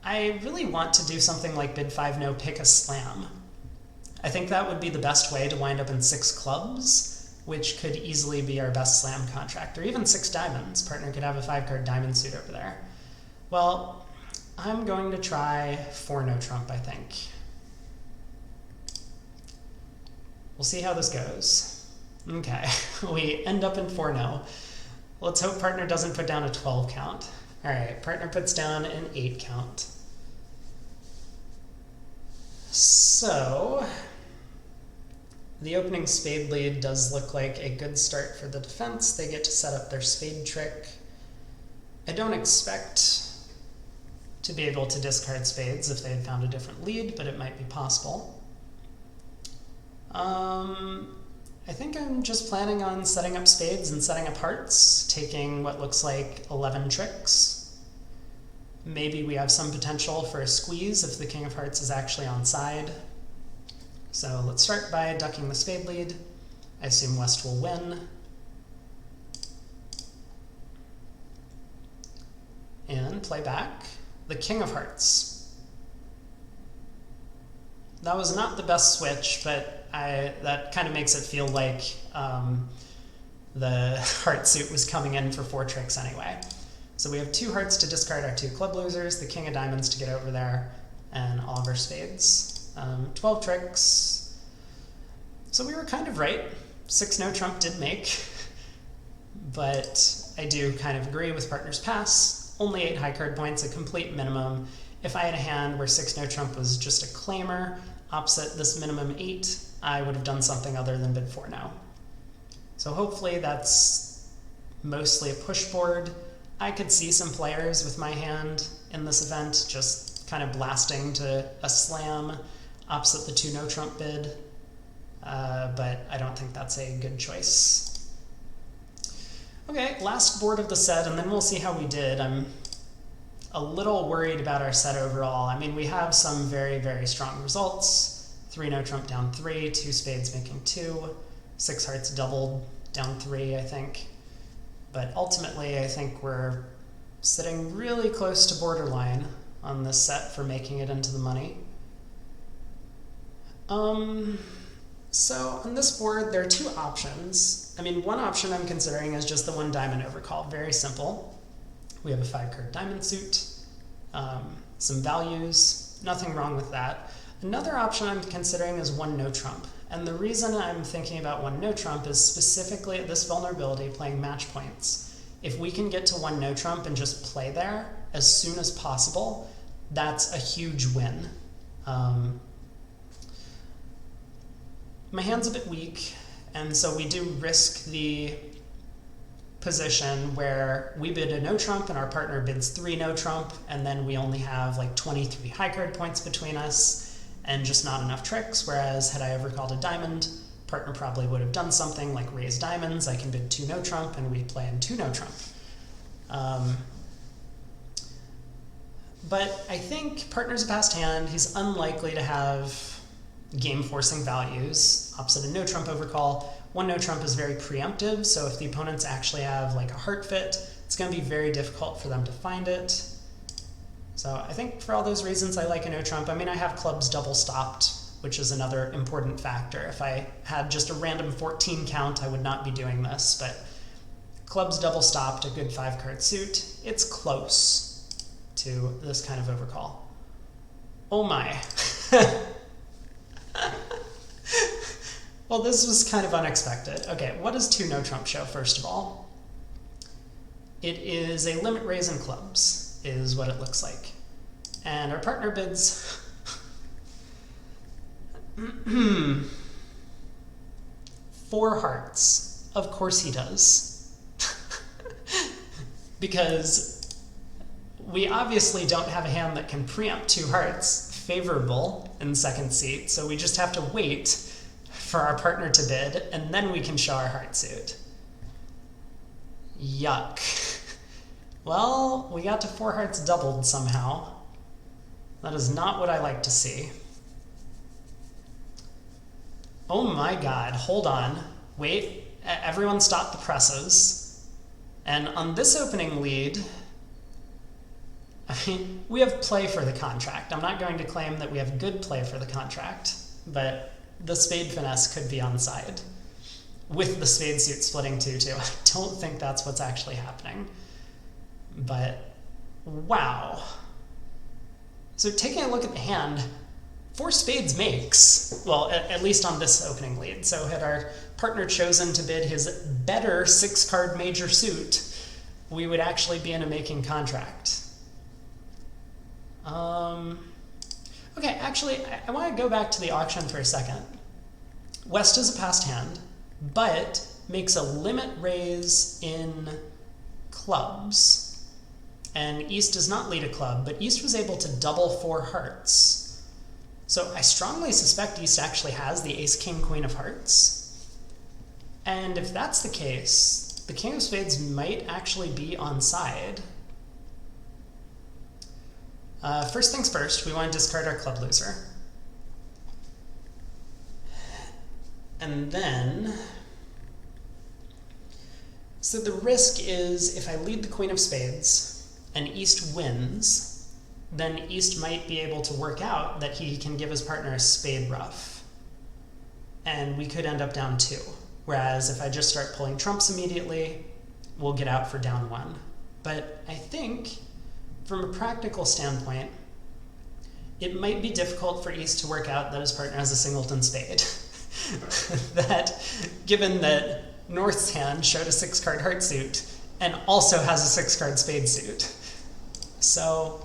I really want to do something like bid 5 no, pick a slam. I think that would be the best way to wind up in 6 clubs, which could easily be our best slam contract, or even 6 diamonds. Partner could have a 5 card diamond suit over there. Well, I'm going to try 4 no trump, I think. We'll see how this goes. Okay, we end up in 4 no. Let's hope partner doesn't put down a 12 count. All right, partner puts down an 8 count. So, the opening spade lead does look like a good start for the defense. They get to set up their spade trick. I don't expect to be able to discard spades if they had found a different lead, but it might be possible. I think I'm just planning on setting up spades and setting up hearts, taking what looks like 11 tricks. Maybe we have some potential for a squeeze if the king of hearts is actually on side. So let's start by ducking the spade lead. I assume West will win. And play back the king of hearts. That was not the best switch, but that kind of makes it feel like the heart suit was coming in for 4 tricks anyway. So we have 2 hearts to discard our 2 club losers, the king of diamonds to get over there, and all of our spades. 12 tricks. So we were kind of right. 6 no trump did make, but I do kind of agree with partner's pass. Only 8 high card points, a complete minimum. If I had a hand where 6 no trump was just a claimer, opposite this minimum 8, I would have done something other than bid 4 no. So hopefully that's mostly a push board. I could see some players with my hand in this event just kind of blasting to a slam opposite the 2 no trump bid, but I don't think that's a good choice. Okay, last board of the set, and then we'll see how we did. I'm a little worried about our set overall. I mean, we have some very, very strong results. 3 no trump down 3, 2 spades making 2, 6 hearts doubled down 3, I think. But ultimately, I think we're sitting really close to borderline on this set for making it into the money. So on this board, there are 2 options. I mean, one option I'm considering is just the 1 diamond overcall. Very simple. We have a 5-card diamond suit, some values, nothing wrong with that. Another option I'm considering is 1 no trump. And the reason I'm thinking about 1 no trump is specifically at this vulnerability playing match points. If we can get to 1 no trump and just play there as soon as possible, that's a huge win. My hand's a bit weak, and so we do risk the position where we bid a no trump and our partner bids 3 no trump, and then we only have like 23 high card points between us and just not enough tricks, whereas had I ever called a diamond, partner probably would have done something like raise diamonds. I can bid 2 no trump and we play in 2 no trump. But I think partner's a passed hand. He's unlikely to have game forcing values. Opposite a no trump overcall, 1 no trump is very preemptive, so if the opponents actually have like a heart fit, it's going to be very difficult for them to find it. So I think for all those reasons I like a no trump. I mean, I have clubs double stopped, which is another important factor. If I had just a random 14 count, I would not be doing this, but clubs double stopped, a good 5-card suit. It's close to this kind of overcall. Oh my. Well, this was kind of unexpected. Okay, what does 2 no trump show, first of all? It is a limit raise in clubs, is what it looks like. And our partner bids 4 hearts. Of course he does. Because we obviously don't have a hand that can preempt 2 hearts favorable in second seat, so we just have to wait for our partner to bid, and then we can show our heart suit. Yuck. Well, we got to 4 hearts doubled somehow. That is not what I like to see. Oh my god, hold on. Wait, everyone stop the presses. And on this opening lead, I mean, we have play for the contract. I'm not going to claim that we have good play for the contract, but the spade finesse could be onside with the spade suit splitting 2-2. I don't think that's what's actually happening. But wow. So taking a look at the hand, 4 spades makes, well, at least on this opening lead. So had our partner chosen to bid his better 6-card major suit, we would actually be in a making contract. Okay, actually, I want to go back to the auction for a second. West is a passed hand, but makes a limit raise in clubs. And East does not lead a club, but East was able to double 4 hearts. So I strongly suspect East actually has the ace, king, queen of hearts. And if that's the case, the king of spades might actually be onside. First things first, we want to discard our club loser. And then, so the risk is if I lead the queen of spades and East wins, then East might be able to work out that he can give his partner a spade ruff. And we could end up down 2. Whereas if I just start pulling trumps immediately, we'll get out for down 1. But I think, from a practical standpoint, it might be difficult for East to work out that his partner has a singleton spade. That, given that North's hand showed a 6-card heart suit and also has a 6-card spade suit. So,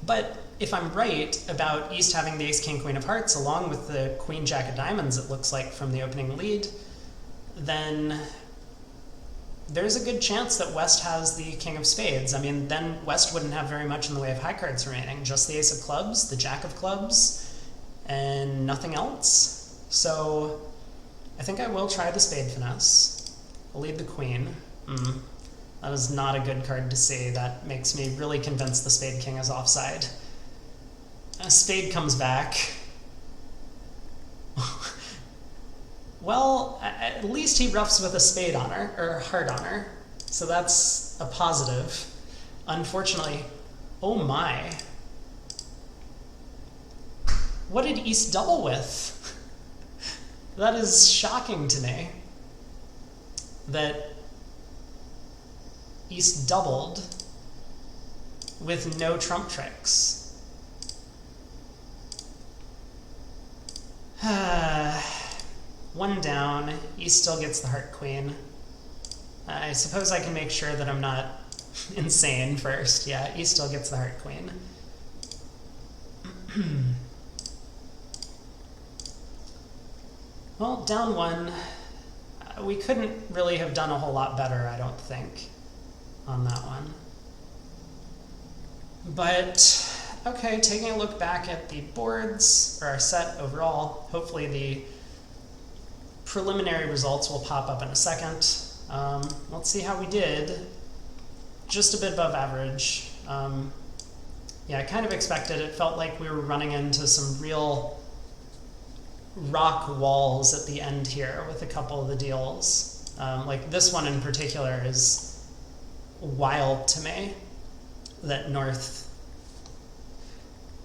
but if I'm right about East having the ace, king, queen of hearts along with the queen, jack of diamonds, it looks like from the opening lead, then there's a good chance that West has the king of spades. I mean, then West wouldn't have very much in the way of high cards remaining, just the ace of clubs, the jack of clubs, and nothing else. So I think I will try the spade finesse. I'll lead the queen. That is not a good card to see. That makes me really convinced the spade king is offside. A spade comes back. Well, at least he roughs with a spade on her, or heart on her. So that's a positive. Unfortunately, oh my. What did East double with? That is shocking to me. That East doubled with no trump tricks. One down, East still gets the heart queen. I suppose I can make sure that I'm not insane first. Yeah, East still gets the heart queen. Well, down one. We couldn't really have done a whole lot better, I don't think, on that one. But, okay, taking a look back at the boards, or our set overall, hopefully the preliminary results will pop up in a second. Let's see how we did. Just a bit above average. Yeah, I kind of expected. It felt like we were running into some real rock walls at the end here with a couple of the deals. Like this one in particular is wild to me, that North,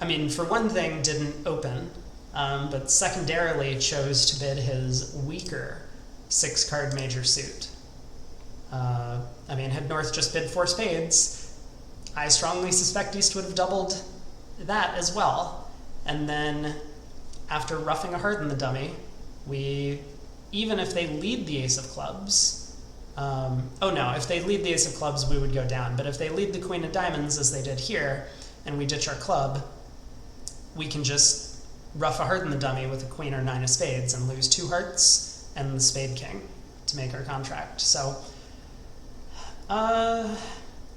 I mean, for one thing, didn't open, but secondarily chose to bid his weaker 6-card major suit. I mean, had North just bid 4 spades, I strongly suspect East would have doubled that as well. And then after roughing a heart in the dummy, we, even if they lead the ace of clubs, oh no, if they lead the ace of clubs, we would go down. But if they lead the queen of diamonds, as they did here, and we ditch our club, we can just rough a heart in the dummy with a queen or 9 of spades and lose 2 hearts and the spade king to make our contract. So,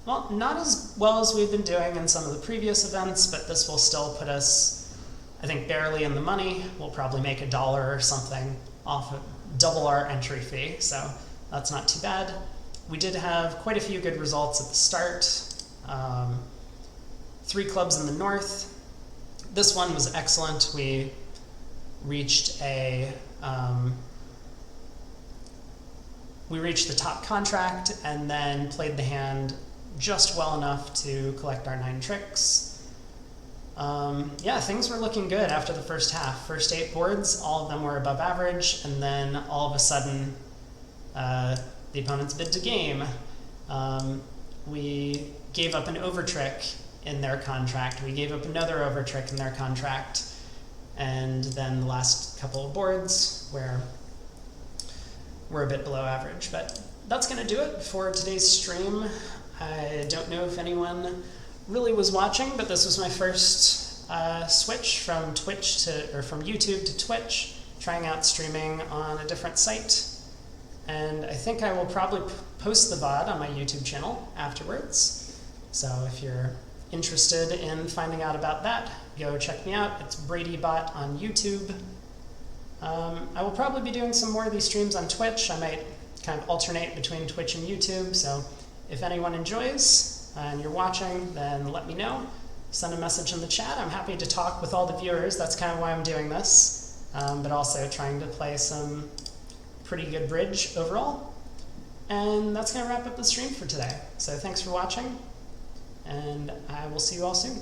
well, not as well as we've been doing in some of the previous events, but this will still put us, I think, barely in the money. We'll probably make $1 or something off of double our entry fee, so that's not too bad. We did have quite a few good results at the start. 3 clubs in the North. This one was excellent. We reached the top contract and then played the hand just well enough to collect our 9 tricks. Yeah, things were looking good after the first half. First 8 boards, all of them were above average, and then all of a sudden, the opponents bid to game. We gave up an overtrick in their contract. We gave up another overtrick in their contract. And then the last couple of boards where we're a bit below average. But that's going to do it for today's stream. I don't know if anyone really was watching, but this was my first switch from from YouTube to Twitch, trying out streaming on a different site. And I think I will probably post the VOD on my YouTube channel afterwards. So if you're interested in finding out about that, go check me out. It's BradyBot on YouTube. I will probably be doing some more of these streams on Twitch. I might kind of alternate between Twitch and YouTube, so if anyone enjoys and you're watching, then let me know. Send a message in the chat. I'm happy to talk with all the viewers. That's kind of why I'm doing this, but also trying to play some pretty good bridge overall. And that's going to wrap up the stream for today. So thanks for watching, and I will see you all soon.